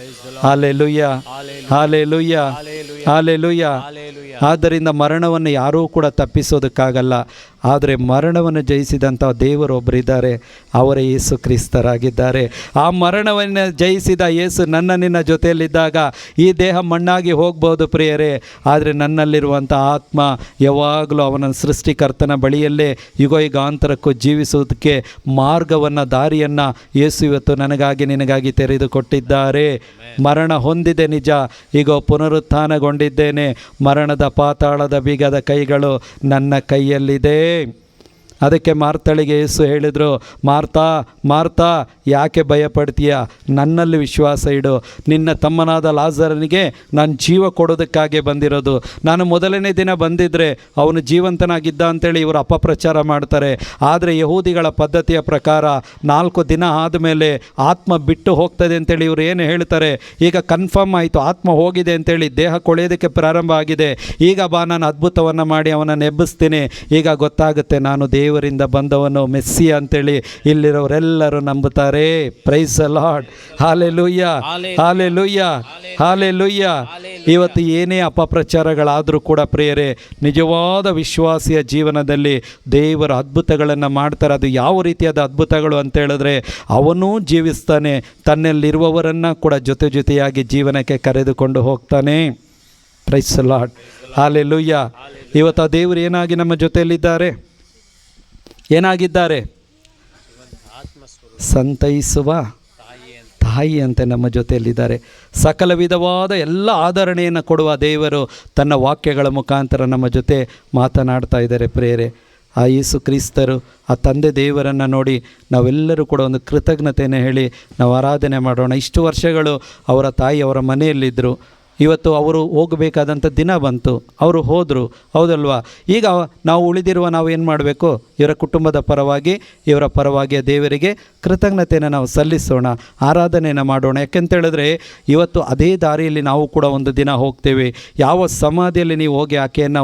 Hallelujah, hallelujah, hallelujah. ಆದ್ದರಿಂದ ಮರಣವನ್ನು ಯಾರೂ ಕೂಡ ತಪ್ಪಿಸೋದಕ್ಕಾಗಲ್ಲ. ಆದರೆ ಮರಣವನ್ನು ಜಯಿಸಿದಂಥ ದೇವರೊಬ್ಬರಿದ್ದಾರೆ, ಅವರೇ ಯೇಸು ಕ್ರಿಸ್ತರಾಗಿದ್ದಾರೆ. ಆ ಮರಣವನ್ನು ಜಯಿಸಿದ ಯೇಸು ನಿನ್ನ ಜೊತೆಯಲ್ಲಿದ್ದಾಗ ಈ ದೇಹ ಮಣ್ಣಾಗಿ ಹೋಗ್ಬೋದು ಪ್ರಿಯರೇ, ಆದರೆ ನನ್ನಲ್ಲಿರುವಂಥ ಆತ್ಮ ಯಾವಾಗಲೂ ಅವನ ಸೃಷ್ಟಿಕರ್ತನ ಬಳಿಯಲ್ಲೇ ಯುಗಾಂತರಕ್ಕೂ ಜೀವಿಸುವುದಕ್ಕೆ ಮಾರ್ಗವನ್ನು, ದಾರಿಯನ್ನು ಯೇಸು ಇವತ್ತು ನನಗಾಗಿ, ನಿನಗಾಗಿ ತೆರೆದುಕೊಟ್ಟಿದ್ದಾರೆ. ಮರಣ ಹೊಂದಿದೆ ನಿಜ, ಈಗ ಪುನರುತ್ಥಾನಗೊಂಡಿದ್ದೇನೆ. ಮರಣದ ಪಾತಾಳದ ಬೀಗದ ಕೈಗಳು ನನ್ನ ಕೈಯಲ್ಲಿದೆ. ಅದಕ್ಕೆ ಮಾರ್ತಳಿಗೆ ಯೇಸು ಹೇಳಿದರು, ಮಾರ್ತಾ ಮಾರ್ತಾ, ಯಾಕೆ ಭಯಪಡ್ತೀಯ? ನನ್ನಲ್ಲಿ ವಿಶ್ವಾಸ ಇಡು. ನಿನ್ನ ತಮ್ಮನಾದ ಲಾಜರನಿಗೆ ನಾನು ಜೀವ ಕೊಡೋದಕ್ಕಾಗಿ ಬಂದಿರೋದು. ನಾನು ಮೊದಲನೇ ದಿನ ಬಂದಿದ್ದರೆ ಅವನು ಜೀವಂತನಾಗಿದ್ದ ಅಂತೇಳಿ ಇವರು ಅಪಪ್ರಚಾರ ಮಾಡ್ತಾರೆ. ಆದರೆ ಯಹೂದಿಗಳ ಪದ್ಧತಿಯ ಪ್ರಕಾರ 4 ದಿನ ಆದಮೇಲೆ ಆತ್ಮ ಬಿಟ್ಟು ಹೋಗ್ತದೆ ಅಂತೇಳಿ ಇವರು ಏನು ಹೇಳ್ತಾರೆ, ಈಗ ಕನ್ಫರ್ಮ್ ಆಯಿತು, ಆತ್ಮ ಹೋಗಿದೆ ಅಂತೇಳಿ, ದೇಹ ಕೊಳೆಯೋದಕ್ಕೆ ಪ್ರಾರಂಭ ಆಗಿದೆ, ಈಗ ಬಾ ನಾನು ಅದ್ಭುತವನ್ನು ಮಾಡಿ ಅವನನ್ನು ಎಬ್ಬಿಸ್ತೀನಿ, ಈಗ ಗೊತ್ತಾಗುತ್ತೆ ನಾನು ದೇವರ ದೇವರಿಂದ ಬಂದವನು ಮೆಸ್ಸಿ ಅಂತೇಳಿ ಇಲ್ಲಿರೋರೆಲ್ಲರೂ ನಂಬುತ್ತಾರೆ. Price the lord. Hallelujah, hallelujah, hallelujah. ಇವತ್ತು ಏನೇ ಅಪಪ್ರಚಾರಗಳಾದರೂ ಕೂಡ ಪ್ರಿಯರೇ, ನಿಜವಾದ ವಿಶ್ವಾಸಿಯ ಜೀವನದಲ್ಲಿ ದೇವರ ಅದ್ಭುತಗಳನ್ನು ಮಾಡ್ತಾರೆ. ಅದು ಯಾವ ರೀತಿಯಾದ ಅದ್ಭುತಗಳು ಅಂತ ಹೇಳಿದ್ರೆ, ಅವನೂ ಜೀವಿಸ್ತಾನೆ, ತನ್ನಲ್ಲಿರುವವರನ್ನು ಕೂಡ ಜೊತೆ ಜೊತೆಯಾಗಿ ಜೀವನಕ್ಕೆ ಕರೆದುಕೊಂಡು ಹೋಗ್ತಾನೆ. Price the lord. ಹಾಲೆಲೂಯ್ಯ. ಇವತ್ತು ಆ ದೇವರು ಏನಾಗಿ ನಮ್ಮ ಜೊತೆಯಲ್ಲಿದ್ದಾರೆ? ಏನಾಗಿದ್ದಾರೆ? ಸಂತೈಸುವ ತಾಯಿಯಂತೆ ನಮ್ಮ ಜೊತೆಯಲ್ಲಿದ್ದಾರೆ. ಸಕಲ ವಿಧವಾದ ಎಲ್ಲ ಆಧರಣೆಯನ್ನು ಕೊಡುವ ದೇವರು ತನ್ನ ವಾಕ್ಯಗಳ ಮುಖಾಂತರ ನಮ್ಮ ಜೊತೆ ಮಾತನಾಡ್ತಾ ಇದ್ದಾರೆ ಪ್ರಿಯರೇ. ಆ ಯೇಸು ಕ್ರಿಸ್ತರು, ಆ ತಂದೆ ದೇವರನ್ನು ನೋಡಿ ನಾವೆಲ್ಲರೂ ಕೂಡ ಒಂದು ಕೃತಜ್ಞತೆಯನ್ನು ಹೇಳಿ ನಾವು ಆರಾಧನೆ ಮಾಡೋಣ. ಇಷ್ಟು ವರ್ಷಗಳು ಅವರ ತಾಯಿ ಅವರ ಮನೆಯಲ್ಲಿದ್ದರು. ಇವತ್ತು ಅವರು ಹೋಗಬೇಕಾದಂಥ ದಿನ ಬಂತು, ಅವರು ಹೋದರು, ಹೌದಲ್ವಾ? ಈಗ ನಾವು ಉಳಿದಿರುವ ನಾವು ಏನು ಮಾಡಬೇಕು? ಇವರ ಕುಟುಂಬದ ಪರವಾಗಿ, ಇವರ ಪರವಾಗಿ ದೇವರಿಗೆ ಕೃತಜ್ಞತೆಯನ್ನು ನಾವು ಸಲ್ಲಿಸೋಣ, ಆರಾಧನೆಯನ್ನು ಮಾಡೋಣ. ಯಾಕೆಂತೇಳಿದ್ರೆ ಇವತ್ತು ಅದೇ ದಾರಿಯಲ್ಲಿ ನಾವು ಕೂಡ ಒಂದು ದಿನ ಹೋಗ್ತೇವೆ. ಯಾವ ಸಮಾಧಿಯಲ್ಲಿ ನೀವು ಹೋಗಿ ಆಕೆಯನ್ನು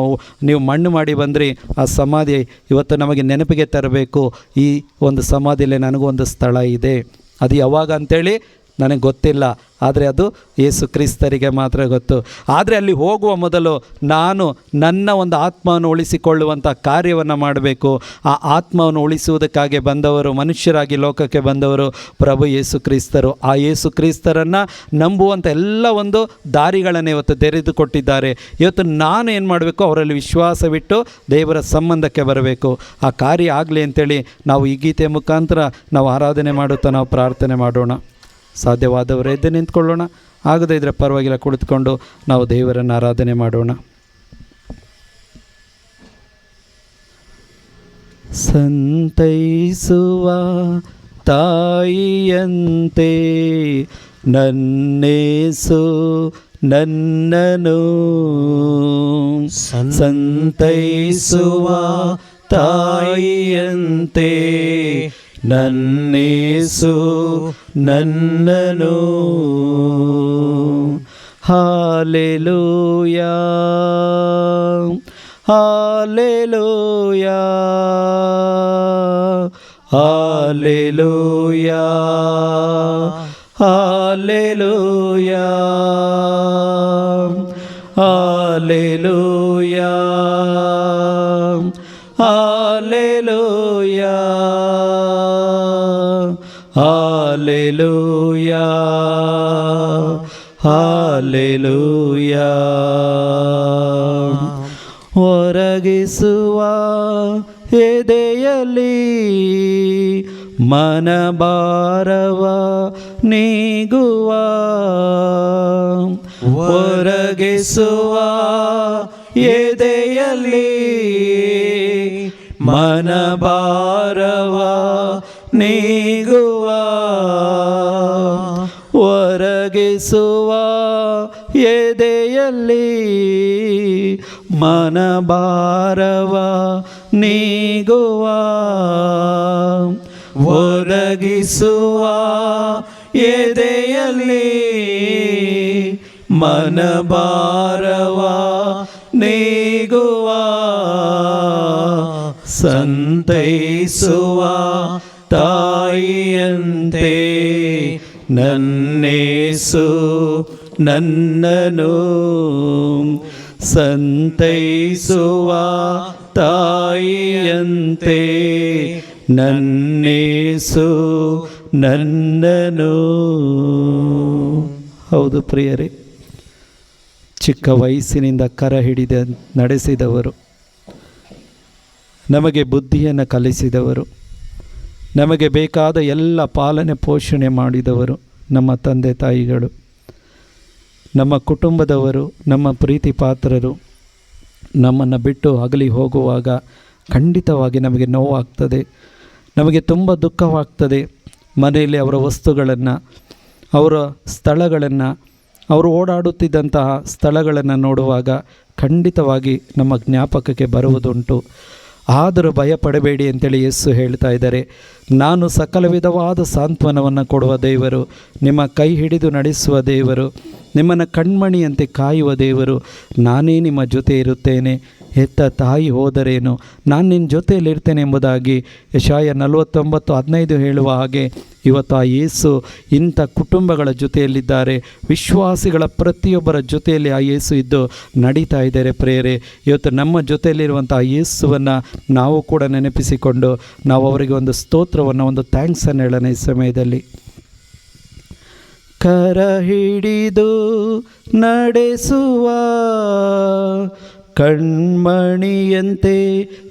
ನೀವು ಮಣ್ಣು ಮಾಡಿ ಬಂದ್ರಿ, ಆ ಸಮಾಧಿ ಇವತ್ತು ನಮಗೆ ನೆನಪಿಗೆ ತರಬೇಕು. ಈ ಒಂದು ಸಮಾಧಿಯಲ್ಲಿ ನನಗೊಂದು ಸ್ಥಳ ಇದೆ. ಅದು ಯಾವಾಗ ಅಂಥೇಳಿ ನನಗೆ ಗೊತ್ತಿಲ್ಲ, ಆದರೆ ಅದು ಯೇಸು ಕ್ರಿಸ್ತರಿಗೆ ಮಾತ್ರ ಗೊತ್ತು. ಆದರೆ ಅಲ್ಲಿ ಹೋಗುವ ಮೊದಲು ನಾನು ನನ್ನ ಒಂದು ಆತ್ಮವನ್ನು ಉಳಿಸಿಕೊಳ್ಳುವಂಥ ಕಾರ್ಯವನ್ನು ಮಾಡಬೇಕು. ಆ ಆತ್ಮವನ್ನು ಉಳಿಸುವುದಕ್ಕಾಗಿ ಬಂದವರು, ಮನುಷ್ಯರಾಗಿ ಲೋಕಕ್ಕೆ ಬಂದವರು ಪ್ರಭು ಯೇಸು ಕ್ರಿಸ್ತರು. ಆ ಯೇಸು ಕ್ರಿಸ್ತರನ್ನು ನಂಬುವಂಥ ಎಲ್ಲ ಒಂದು ದಾರಿಗಳನ್ನು ಇವತ್ತು ತೆರೆದುಕೊಟ್ಟಿದ್ದಾರೆ. ಇವತ್ತು ನಾನು ಏನು ಮಾಡಬೇಕು? ಅವರಲ್ಲಿ ವಿಶ್ವಾಸವಿಟ್ಟು ದೇವರ ಸಂಬಂಧಕ್ಕೆ ಬರಬೇಕು. ಆ ಕಾರ್ಯ ಆಗಲಿ ಅಂತೇಳಿ ನಾವು ಈ ಗೀತೆಯ ಮುಖಾಂತರ ನಾವು ಆರಾಧನೆ ಮಾಡುತ್ತಾ ನಾವು ಪ್ರಾರ್ಥನೆ ಮಾಡೋಣ. ಸಾಧ್ಯವಾದವರು ಎದ್ದು ನಿಂತ್ಕೊಳ್ಳೋಣ. ಆಗದೇ ಇದ್ದರೆ ಪರವಾಗಿಲ್ಲ, ಕುಳಿತುಕೊಂಡು ನಾವು ದೇವರನ್ನು ಆರಾಧನೆ ಮಾಡೋಣ. ಸಂತೈಸುವ ತಾಯಿಯಂತೆ ನನ್ನೇಸು ನನ್ನನು, ಸಂತೈಸುವ ತಾಯಿಯಂತೆ ನನ್ನೇಸು ನನ್ನನು. Hallelujah, hallelujah, hallelujah, hallelujah, hallelujah, hallelujah, hallelujah, hallelujah. ಒರಗಿಸುವ ಎದೆಯಲ್ಲಿ ಮನಭಾರವ ನೀಗುವ, ಒರಗಿಸುವ ಎದೆಯಲ್ಲಿ ಮನಭಾರವ ನೀಗುವ, ಒರಗಿಸುವ ಎದೆಯಲ್ಲಿ ಮನಭಾರವ ನೀಗುವ, ಒರಗಿಸುವ ಎದೆಯಲ್ಲಿ ಮನಭಾರವ ನೀಗುವ, ಸಂತೈಸುವ ತಾಯಿಯಂತೆ ನನ್ನೇಸು ನನ್ನನು, ಸಂತೈಸುವ ತಾಯಿಯಂತೆ ನನ್ನೇಸು ನನ್ನನು. ಹೌದು ಪ್ರಿಯರೇ, ಚಿಕ್ಕ ವಯಸ್ಸಿನಿಂದ ಕರ ಹಿಡಿದ ನಡೆಸಿದವರು, ನಮಗೆ ಬುದ್ಧಿಯನ್ನು ಕಲಿಸಿದವರು, ನಮಗೆ ಬೇಕಾದ ಎಲ್ಲ ಪಾಲನೆ ಪೋಷಣೆ ಮಾಡಿದವರು ನಮ್ಮ ತಂದೆ ತಾಯಿಗಳು, ನಮ್ಮ ಕುಟುಂಬದವರು, ನಮ್ಮ ಪ್ರೀತಿ ಪಾತ್ರರು ನಮ್ಮನ್ನು ಬಿಟ್ಟು ಅಗಲಿ ಹೋಗುವಾಗ ಖಂಡಿತವಾಗಿ ನಮಗೆ ನೋವಾಗ್ತದೆ, ನಮಗೆ ತುಂಬ ದುಃಖವಾಗ್ತದೆ. ಮನೆಯಲ್ಲಿ ಅವರ ವಸ್ತುಗಳನ್ನು, ಅವರ ಸ್ಥಳಗಳನ್ನು, ಅವರು ಓಡಾಡುತ್ತಿದ್ದಂತಹ ಸ್ಥಳಗಳನ್ನು ನೋಡುವಾಗ ಖಂಡಿತವಾಗಿ ನಮ್ಮ ಜ್ಞಾಪಕಕ್ಕೆ ಬರುವುದುಂಟು. ಆದರೂ ಭಯಪಡಬೇಡಿ ಅಂತೇಳಿ ಯೇಸು ಹೇಳ್ತಾ ಇದ್ದಾರೆ. ನಾನು ಸಕಲ ವಿಧವಾದ ಸಾಂತ್ವನವನ್ನು ಕೊಡುವ ದೇವರು, ನಿಮ್ಮ ಕೈ ಹಿಡಿದು ನಡೆಸುವ ದೇವರು, ನಿಮ್ಮನ್ನು ಕಣ್ಮಣಿಯಂತೆ ಕಾಯುವ ದೇವರು, ನಾನೇ ನಿಮ್ಮ ಜೊತೆ ಇರುತ್ತೇನೆ. ಹೆತ್ತ ತಾಯಿ ಹೋದರೇನು, ನಾನು ನಿನ್ನ ಜೊತೆಯಲ್ಲಿರ್ತೇನೆ ಎಂಬುದಾಗಿ ಯೆಶಾಯ 49:15 ಹೇಳುವ ಹಾಗೆ ಇವತ್ತು ಆ ಯೇಸು ಇಂಥ ಕುಟುಂಬಗಳ ಜೊತೆಯಲ್ಲಿದ್ದಾರೆ. ವಿಶ್ವಾಸಿಗಳ ಪ್ರತಿಯೊಬ್ಬರ ಜೊತೆಯಲ್ಲಿ ಆ ಯೇಸು ಇದ್ದು ನಡೀತಾ ಇದ್ದಾರೆ. ಪ್ರೇರೆ, ಇವತ್ತು ನಮ್ಮ ಜೊತೆಯಲ್ಲಿರುವಂಥ ಆ ಯೇಸುವನ್ನು ನಾವು ಕೂಡ ನೆನಪಿಸಿಕೊಂಡು ನಾವು ಅವರಿಗೆ ಒಂದು ಸ್ತೋತ್ರವನ್ನು, ಒಂದು ಥ್ಯಾಂಕ್ಸನ್ನು ಹೇಳೋಣ ಈ ಸಮಯದಲ್ಲಿ. ಕರ ಹಿಡಿದು ನಡೆಸುವ ಕಣ್ಮಣಿಯಂತೆ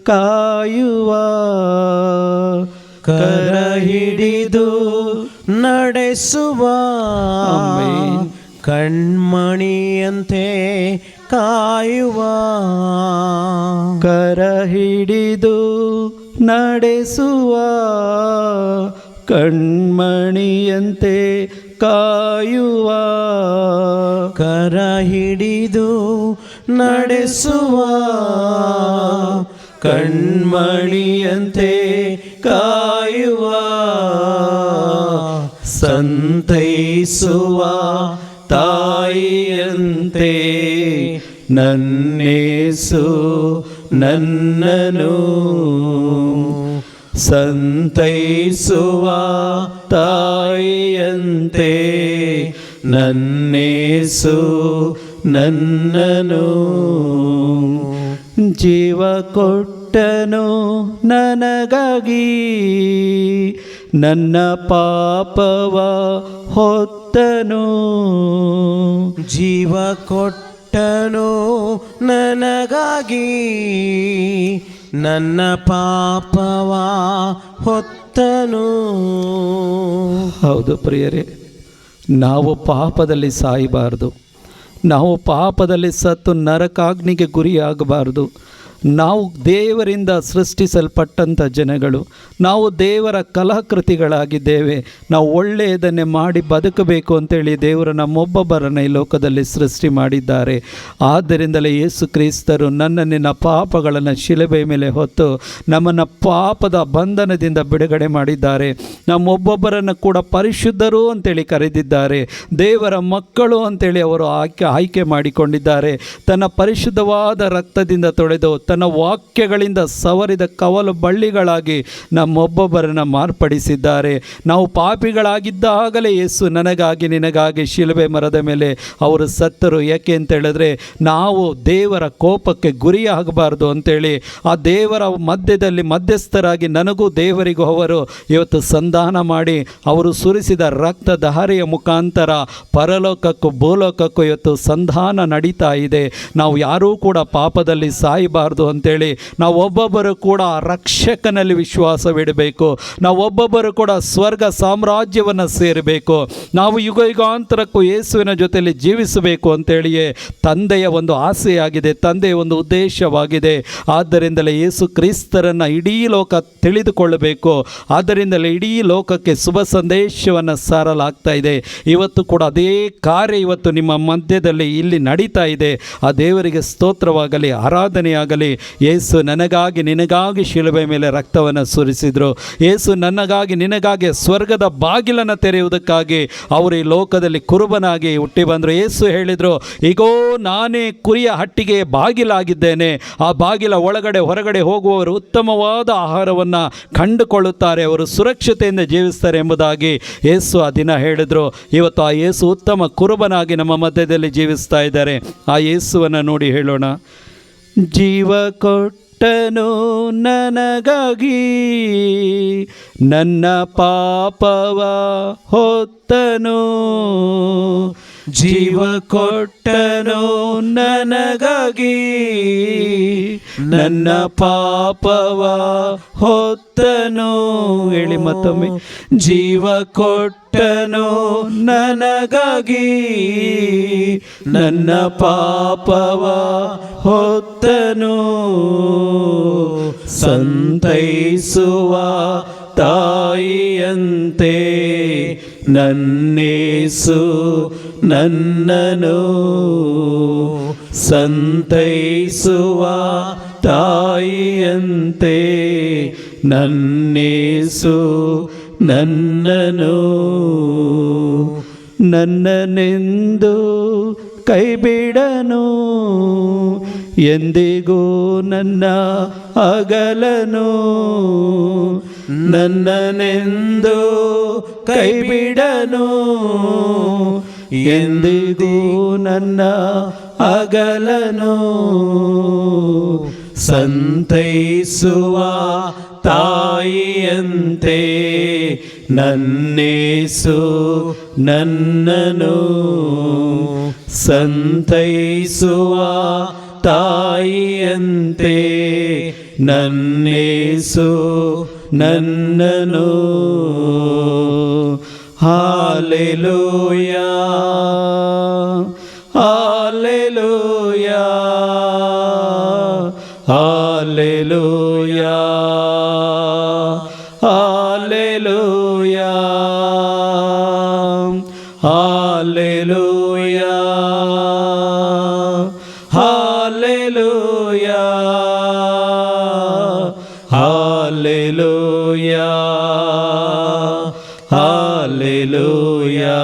ಕಾಯುವ, ಕರ ಹಿಡಿದು ನಡೆಸುವ ಕಣ್ಮಣಿಯಂತೆ ಕಾಯುವ, ಕರ ಹಿಡಿದು ನಡೆಸುವ ಕಣ್ಮಣಿಯಂತೆ ಕಾಯುವ, ಕರ ಹಿಡಿದು ನಡೆಸುವ ಕಣ್ಮಣಿಯಂತೆ ಕಾಯುವ, ಸಂತೈಸುವ ತಾಯಿಯಂತೆ ನನ್ನೇಸು ನನ್ನನು, ಸಂತೈಸುವ ತಾಯಿಯಂತೆ ನನ್ನೇಸು ನನ್ನನು, ಜೀವ ಕೊಟ್ಟನು ನನಗಾಗಿ ನನ್ನ ಪಾಪವ ಹೊತ್ತನು, ಜೀವ ಕೊಟ್ಟನು ನನಗಾಗಿ ನನ್ನ ಪಾಪವ ಹೊತ್ತನು. ಹೌದು ಪ್ರಿಯರೇ, ನಾವು ಪಾಪದಲ್ಲಿ ಸಾಯಬಾರ್ದು, ನಾವು ಪಾಪದಲ್ಲಿ ಸತ್ತು ನರಕಾಗ್ನಿಗೆ ಗುರಿಯಾಗಬಾರ್ದು. ನಾವು ದೇವರಿಂದ ಸೃಷ್ಟಿಸಲ್ಪಟ್ಟಂಥ ಜನಗಳು, ನಾವು ದೇವರ ಕಲಾಕೃತಿಗಳಾಗಿದ್ದೇವೆ. ನಾವು ಒಳ್ಳೆಯದನ್ನೇ ಮಾಡಿ ಬದುಕಬೇಕು ಅಂತೇಳಿ ದೇವರು ನಮ್ಮೊಬ್ಬೊಬ್ಬರನ್ನು ಈ ಲೋಕದಲ್ಲಿ ಸೃಷ್ಟಿ ಮಾಡಿದ್ದಾರೆ. ಆದ್ದರಿಂದಲೇ ಯೇಸು ಕ್ರಿಸ್ತರು ನಿನ್ನ ಪಾಪಗಳನ್ನು ಶಿಲುಬೆ ಮೇಲೆ ಹೊತ್ತು ನಮ್ಮನ್ನು ಪಾಪದ ಬಂಧನದಿಂದ ಬಿಡುಗಡೆ ಮಾಡಿದ್ದಾರೆ. ನಮ್ಮೊಬ್ಬೊಬ್ಬರನ್ನು ಕೂಡ ಪರಿಶುದ್ಧರು ಅಂತೇಳಿ ಕರೆದಿದ್ದಾರೆ, ದೇವರ ಮಕ್ಕಳು ಅಂತೇಳಿ ಅವರು ಆಯ್ಕೆ ಮಾಡಿಕೊಂಡಿದ್ದಾರೆ. ತನ್ನ ಪರಿಶುದ್ಧವಾದ ರಕ್ತದಿಂದ ತೊಳೆದು ತನ್ನ ವಾಕ್ಯಗಳಿಂದ ಸವರಿದ ಕವಲು ಬಳ್ಳಿಗಳಾಗಿ ನಮ್ಮೊಬ್ಬೊಬ್ಬರನ್ನು ಮಾರ್ಪಡಿಸಿದ್ದಾರೆ. ನಾವು ಪಾಪಿಗಳಾಗಿದ್ದಾಗಲೇ ಯೇಸು ನನಗಾಗಿ ನಿನಗಾಗಿ ಶಿಲುಬೆ ಮರದ ಮೇಲೆ ಅವರು ಸತ್ತರು. ಯಾಕೆ ಅಂತ ಹೇಳಿದ್ರೆ ನಾವು ದೇವರ ಕೋಪಕ್ಕೆ ಗುರಿಯಾಗಬಾರ್ದು ಅಂತೇಳಿ ಆ ದೇವರ ಮಧ್ಯದಲ್ಲಿ ಮಧ್ಯಸ್ಥರಾಗಿ ನನಗೂ ದೇವರಿಗೂ ಅವರು ಇವತ್ತು ಸಂಧಾನ ಮಾಡಿ ಅವರು ಸುರಿಸಿದ ರಕ್ತ ಧಾರೆಯ ಮುಖಾಂತರ ಪರಲೋಕಕ್ಕೂ ಭೂಲೋಕಕ್ಕೂ ಇವತ್ತು ಸಂಧಾನ ನಡೀತಾ ಇದೆ. ನಾವು ಯಾರೂ ಕೂಡ ಪಾಪದಲ್ಲಿ ಸಾಯಬಾರ್ದು ಅಂತೇಳಿ ನಾವು ಒಬ್ಬೊಬ್ಬರು ಕೂಡ ರಕ್ಷಕನಲ್ಲಿ ವಿಶ್ವಾಸವಿಡಬೇಕು. ನಾವು ಒಬ್ಬೊಬ್ಬರು ಕೂಡ ಸ್ವರ್ಗ ಸಾಮ್ರಾಜ್ಯವನ್ನು ಸೇರಬೇಕು. ನಾವು ಯುಗ ಯುಗಾಂತರಕ್ಕೂ ಯೇಸುವಿನ ಜೊತೆಯಲ್ಲಿ ಜೀವಿಸಬೇಕು ಅಂತೇಳಿಯೇ ತಂದೆಯ ಒಂದು ಆಸೆಯಾಗಿದೆ, ತಂದೆಯ ಒಂದು ಉದ್ದೇಶವಾಗಿದೆ. ಆದ್ದರಿಂದಲೇ ಯೇಸು ಕ್ರಿಸ್ತರನ್ನು ಇಡೀ ಲೋಕ ತಿಳಿದುಕೊಳ್ಳಬೇಕು. ಆದ್ದರಿಂದಲೇ ಇಡೀ ಲೋಕಕ್ಕೆ ಶುಭ ಸಂದೇಶವನ್ನು ಸಾರಲಾಗ್ತಾ ಇದೆ. ಇವತ್ತು ಕೂಡ ಅದೇ ಕಾರ್ಯ ಇವತ್ತು ನಿಮ್ಮ ಮಧ್ಯದಲ್ಲಿ ಇಲ್ಲಿ ನಡೀತಾ ಇದೆ. ಆ ದೇವರಿಗೆ ಸ್ತೋತ್ರವಾಗಲಿ, ಆರಾಧನೆಯಾಗಲಿ. ಯೇಸು ನನಗಾಗಿ ನಿನಗಾಗಿ ಶಿಲುಬೆ ಮೇಲೆ ರಕ್ತವನ್ನು ಸುರಿಸಿದರು. ಯೇಸು ನನಗಾಗಿ ನಿನಗಾಗಿ ಸ್ವರ್ಗದ ಬಾಗಿಲನ್ನು ತೆರೆಯುವುದಕ್ಕಾಗಿ ಅವರು ಈ ಲೋಕದಲ್ಲಿ ಕುರುಬನಾಗಿ ಹುಟ್ಟಿ ಬಂದರು. ಯೇಸು ಹೇಳಿದರು, ಈಗೋ ನಾನೇ ಕುರಿಯ ಹಟ್ಟಿಗೆ ಬಾಗಿಲಾಗಿದ್ದೇನೆ. ಆ ಬಾಗಿಲ ಒಳಗಡೆ ಹೊರಗಡೆ ಹೋಗುವವರು ಉತ್ತಮವಾದ ಆಹಾರವನ್ನು ಕಂಡುಕೊಳ್ಳುತ್ತಾರೆ, ಅವರು ಸುರಕ್ಷತೆಯಿಂದ ಜೀವಿಸ್ತಾರೆ ಎಂಬುದಾಗಿ ಯೇಸು ಆ ದಿನ ಹೇಳಿದರು. ಇವತ್ತು ಆ ಯೇಸು ಉತ್ತಮ ಕುರುಬನಾಗಿ ನಮ್ಮ ಮಧ್ಯದಲ್ಲಿ ಜೀವಿಸ್ತಾ ಇದ್ದಾರೆ. ಆ ಯೇಸುವನ್ನು ನೋಡಿ ಹೇಳೋಣ. ಜೀವ ಕೊಟ್ಟನು ನನಗಾಗಿ ನನ್ನ ಪಾಪವ ಹೊತ್ತನು, ಜೀವ ಕೊಟ್ಟನು ನನಗಾಗಿ ನನ್ನ ಪಾಪವ ಹೊತ್ತನು. ಹೇಳಿ ಮತ್ತೊಮ್ಮೆ. ಜೀವ ಕೊಟ್ಟನು ನನಗಾಗಿ ನನ್ನ ಪಾಪವ ಹೊತ್ತನು, ಸಂತೈಸುವ ತಾಯಿಯಂತೆ ನನ್ನೇಸು ನನ್ನನು, ಸಂತೈಸುವ ತಾಯಿಯಂತೆ ನನ್ನೇಸು ನನ್ನನು. ನನ್ನನೆಂದು ಕೈಬಿಡನು ಎಂದಿಗೂ ನನ್ನ ಅಗಲನು, ನನ್ನನೆಂದು ಕೈ ಬಿಡನು. ಎಂದಿಗೂ ನನ್ನ ಅಗಲನು, ಸಂತೈಸುವ ತಾಯಿಯಂತೆ ನನ್ನೇಸು ನನ್ನನು. ಸಂತೈಸುವ ತಾಯಿಯಂತೆ ನನ್ನೇಸು ನನ್ನನು. Hallelujah hallelujah hallelujah hallelujah hallelujah hallelujah hallelujah hallelujah.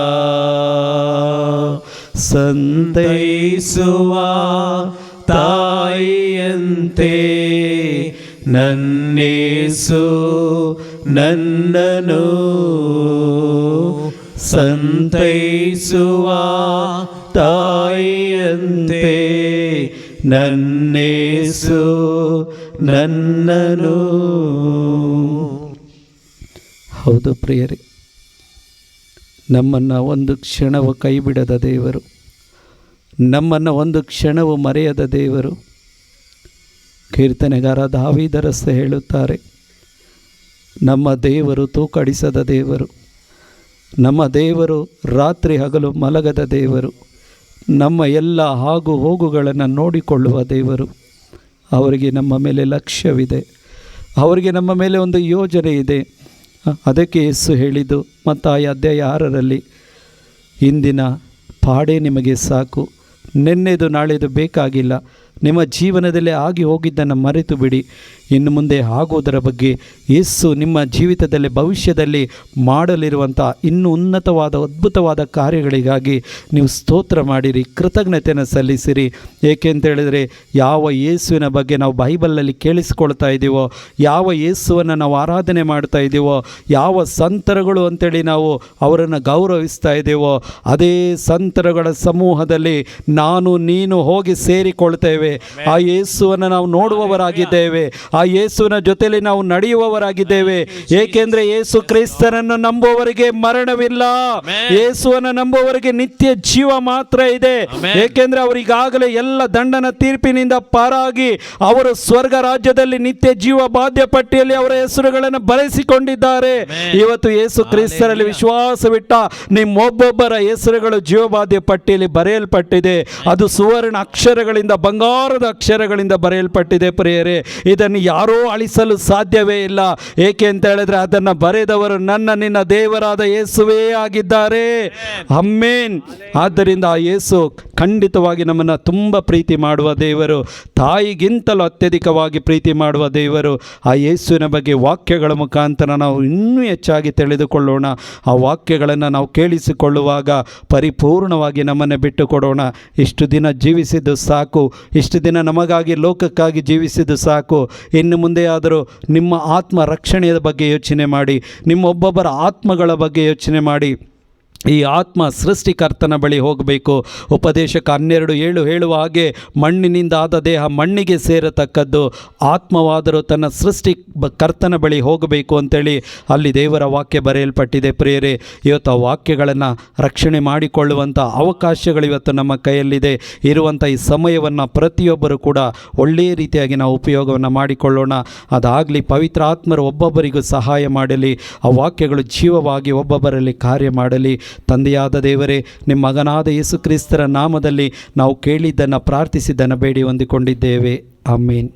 ಸಂತೈಸುವ ತಾಯಿಯಂತೆ ನನ್ನೇಸು ನನ್ನನು. ಸಂತೈಸುವ ತಾಯಿಯಂತೆ ನನ್ನೇಸು ನನ್ನನು. ಹೌದು ಪ್ರಿಯರೇ, ನಮ್ಮನ್ನು ಒಂದು ಕ್ಷಣವು ಕೈ ಬಿಡದ ದೇವರು, ನಮ್ಮನ್ನು ಒಂದು ಕ್ಷಣವು ಮರೆಯದ ದೇವರು. ಕೀರ್ತನೆಗಾರ ದಾವೀದರಸ್ತೆ ಹೇಳುತ್ತಾರೆ, ನಮ್ಮ ದೇವರು ತೂಕಡಿಸದ ದೇವರು, ನಮ್ಮ ದೇವರು ರಾತ್ರಿ ಹಗಲು ಮಲಗದ ದೇವರು, ನಮ್ಮ ಎಲ್ಲ ಆಗು ಹೋಗುಗಳನ್ನು ನೋಡಿಕೊಳ್ಳುವ ದೇವರು. ಅವರಿಗೆ ನಮ್ಮ ಮೇಲೆ ಲಕ್ಷ್ಯವಿದೆ, ಅವರಿಗೆ ನಮ್ಮ ಮೇಲೆ ಒಂದು ಯೋಜನೆ ಇದೆ. ಅದಕ್ಕೆ ಯೇಸು ಹೇಳಿದ್ದು ಮತ್ತಾಯ ಅಧ್ಯಾಯ 6ರಲ್ಲಿ, ಇಂದಿನ ಪಾಡೇ ನಿಮಗೆ ಸಾಕು, ನೆನ್ನೆದು ನಾಳೆದು ಬೇಕಾಗಿಲ್ಲ. ನಿಮ್ಮ ಜೀವನದಲ್ಲಿ ಆಗಿ ಹೋಗಿದ್ದನ್ನು ಮರೆತು ಬಿಡಿ. ಇನ್ನು ಮುಂದೆ ಆಗುವುದರ ಬಗ್ಗೆ ಯೇಸು ನಿಮ್ಮ ಜೀವಿತದಲ್ಲಿ ಭವಿಷ್ಯದಲ್ಲಿ ಮಾಡಲಿರುವಂಥ ಇನ್ನೂ ಉನ್ನತವಾದ ಅದ್ಭುತವಾದ ಕಾರ್ಯಗಳಿಗಾಗಿ ನೀವು ಸ್ತೋತ್ರ ಮಾಡಿರಿ, ಕೃತಜ್ಞತೆಯನ್ನು ಸಲ್ಲಿಸಿರಿ. ಏಕೆಂತೇಳಿದರೆ ಯಾವ ಯೇಸುವಿನ ಬಗ್ಗೆ ನಾವು ಬೈಬಲಲ್ಲಿ ಕೇಳಿಸ್ಕೊಳ್ತಾ ಇದ್ದೀವೋ, ಯಾವ ಯೇಸುವನ್ನು ನಾವು ಆರಾಧನೆ ಮಾಡ್ತಾ ಇದ್ದೀವೋ, ಯಾವ ಸಂತರುಗಳು ಅಂತೇಳಿ ನಾವು ಅವರನ್ನು ಗೌರವಿಸ್ತಾ ಇದ್ದೀವೋ, ಅದೇ ಸಂತರುಗಳ ಸಮೂಹದಲ್ಲಿ ನಾನು ನೀನು ಹೋಗಿ ಸೇರಿಕೊಳ್ತೇವೆ. ಆ ಯೇಸುವನ್ನು ನಾವು ನೋಡುವವರಾಗಿದ್ದೇವೆ, ಆ ಯೇಸುವಿನ ಜೊತೆಯಲ್ಲಿ ನಾವು ನಡೆಯುವವರಾಗಿದ್ದೇವೆ. ಏಕೆಂದರೆ ಯೇಸು ಕ್ರಿಸ್ತನನ್ನು ನಂಬುವವರಿಗೆ ಮರಣವಿಲ್ಲ, ಯೇಸುವನ್ನು ನಂಬುವವರಿಗೆ ನಿತ್ಯ ಜೀವ ಮಾತ್ರ ಇದೆ. ಏಕೆಂದರೆ ಅವರಿಗಾಗಲೇ ಎಲ್ಲ ದಂಡನ ತೀರ್ಪಿನಿಂದ ಪಾರಾಗಿ ಅವರು ಸ್ವರ್ಗ ರಾಜ್ಯದಲ್ಲಿ ನಿತ್ಯ ಜೀವ ಬಾಧ್ಯ ಪಟ್ಟಿಯಲ್ಲಿ ಅವರ ಹೆಸರುಗಳನ್ನು ಬರೆಸಿಕೊಂಡಿದ್ದಾರೆ. ಇವತ್ತು ಯೇಸು ಕ್ರಿಸ್ತರಲ್ಲಿ ವಿಶ್ವಾಸವಿಟ್ಟ ನಿಮ್ಮೊಬ್ಬೊಬ್ಬರ ಹೆಸರುಗಳು ಜೀವಬಾಧ್ಯ ಪಟ್ಟಿಯಲ್ಲಿ ಬರೆಯಲ್ಪಟ್ಟಿದೆ. ಅದು ಸುವರ್ಣ ಅಕ್ಷರಗಳಿಂದ, ಬಂಗಾರದ ಅಕ್ಷರಗಳಿಂದ ಬರೆಯಲ್ಪಟ್ಟಿದೆ. ಪ್ರಿಯರೇ, ಇದನ್ನು ಯಾರೂ ಅಳಿಸಲು ಸಾಧ್ಯವೇ ಇಲ್ಲ. ಏಕೆ ಅಂತ ಹೇಳಿದ್ರೆ ಅದನ್ನು ಬರೆದವರು ನನ್ನ ನಿನ್ನ ದೇವರಾದ ಯೇಸುವೇ ಆಗಿದ್ದಾರೆ. ಆಮೆನ್. ಆದ್ದರಿಂದ ಆ ಯೇಸು ಖಂಡಿತವಾಗಿ ನಮ್ಮನ್ನು ತುಂಬ ಪ್ರೀತಿ ಮಾಡುವ ದೇವರು, ತಾಯಿಗಿಂತಲೂ ಅತ್ಯಧಿಕವಾಗಿ ಪ್ರೀತಿ ಮಾಡುವ ದೇವರು. ಆ ಯೇಸುವಿನ ಬಗ್ಗೆ ವಾಕ್ಯಗಳ ಮುಖಾಂತರ ನಾವು ಇನ್ನೂ ಹೆಚ್ಚಾಗಿ ತಿಳಿದುಕೊಳ್ಳೋಣ. ಆ ವಾಕ್ಯಗಳನ್ನು ನಾವು ಕೇಳಿಸಿಕೊಳ್ಳುವಾಗ ಪರಿಪೂರ್ಣವಾಗಿ ನಮ್ಮನ್ನು ಬಿಟ್ಟು ಕೊಡೋಣ. ಇಷ್ಟು ದಿನ ಜೀವಿಸಿದ್ದು ಸಾಕು, ಇಷ್ಟು ದಿನ ನಮಗಾಗಿ ಲೋಕಕ್ಕಾಗಿ ಜೀವಿಸಿದ್ದು ಸಾಕು. ಇನ್ನು ಮುಂದೆಯಾದರೂ ನಿಮ್ಮ ಆತ್ಮ ರಕ್ಷಣೆಯ ಬಗ್ಗೆ ಯೋಚನೆ ಮಾಡಿ, ನಿಮ್ಮೊಬ್ಬೊಬ್ಬರ ಆತ್ಮಗಳ ಬಗ್ಗೆ ಯೋಚನೆ ಮಾಡಿ. ಈ ಆತ್ಮ ಸೃಷ್ಟಿಕರ್ತನ ಬಳಿ ಹೋಗಬೇಕು. ಉಪದೇಶಕ 12:7 ಹೇಳುವ ಹಾಗೆ, ಮಣ್ಣಿನಿಂದ ಆದ ದೇಹ ಮಣ್ಣಿಗೆ ಸೇರತಕ್ಕದ್ದು, ಆತ್ಮವಾದರೂ ತನ್ನ ಸೃಷ್ಟಿಕರ್ತನ ಬಳಿ ಹೋಗಬೇಕು ಅಂತೇಳಿ ಅಲ್ಲಿ ದೇವರ ವಾಕ್ಯ ಬರೆಯಲ್ಪಟ್ಟಿದೆ. ಪ್ರಿಯರೇ, ಇವತ್ತು ಆ ವಾಕ್ಯಗಳನ್ನು ರಕ್ಷಣೆ ಮಾಡಿಕೊಳ್ಳುವಂಥ ಅವಕಾಶಗಳು ಇವತ್ತು ನಮ್ಮ ಕೈಯಲ್ಲಿದೆ. ಇರುವಂಥ ಈ ಸಮಯವನ್ನು ಪ್ರತಿಯೊಬ್ಬರು ಕೂಡ ಒಳ್ಳೆಯ ರೀತಿಯಾಗಿ ನಾವು ಉಪಯೋಗವನ್ನು ಮಾಡಿಕೊಳ್ಳೋಣ. ಅದಾಗಲಿ ಪವಿತ್ರ ಆತ್ಮರು ಒಬ್ಬೊಬ್ಬರಿಗೂ ಸಹಾಯ ಮಾಡಲಿ, ಆ ವಾಕ್ಯಗಳು ಜೀವವಾಗಿ ಒಬ್ಬೊಬ್ಬರಲ್ಲಿ ಕಾರ್ಯ ಮಾಡಲಿ. ತಂದೆಯಾದ ದೇವರೇ, ನಿಮ್ಮ ಮಗನಾದ ಯೇಸು ಕ್ರಿಸ್ತರ ನಾಮದಲ್ಲಿ ನಾವು ಕೇಳಿದ್ದನ್ನು ಪ್ರಾರ್ಥಿಸಿದ್ದನ್ನು ಬೇಡಿ ಹೊಂದಿಕೊಂಡಿದ್ದೇವೆ. ಆಮೇನ್.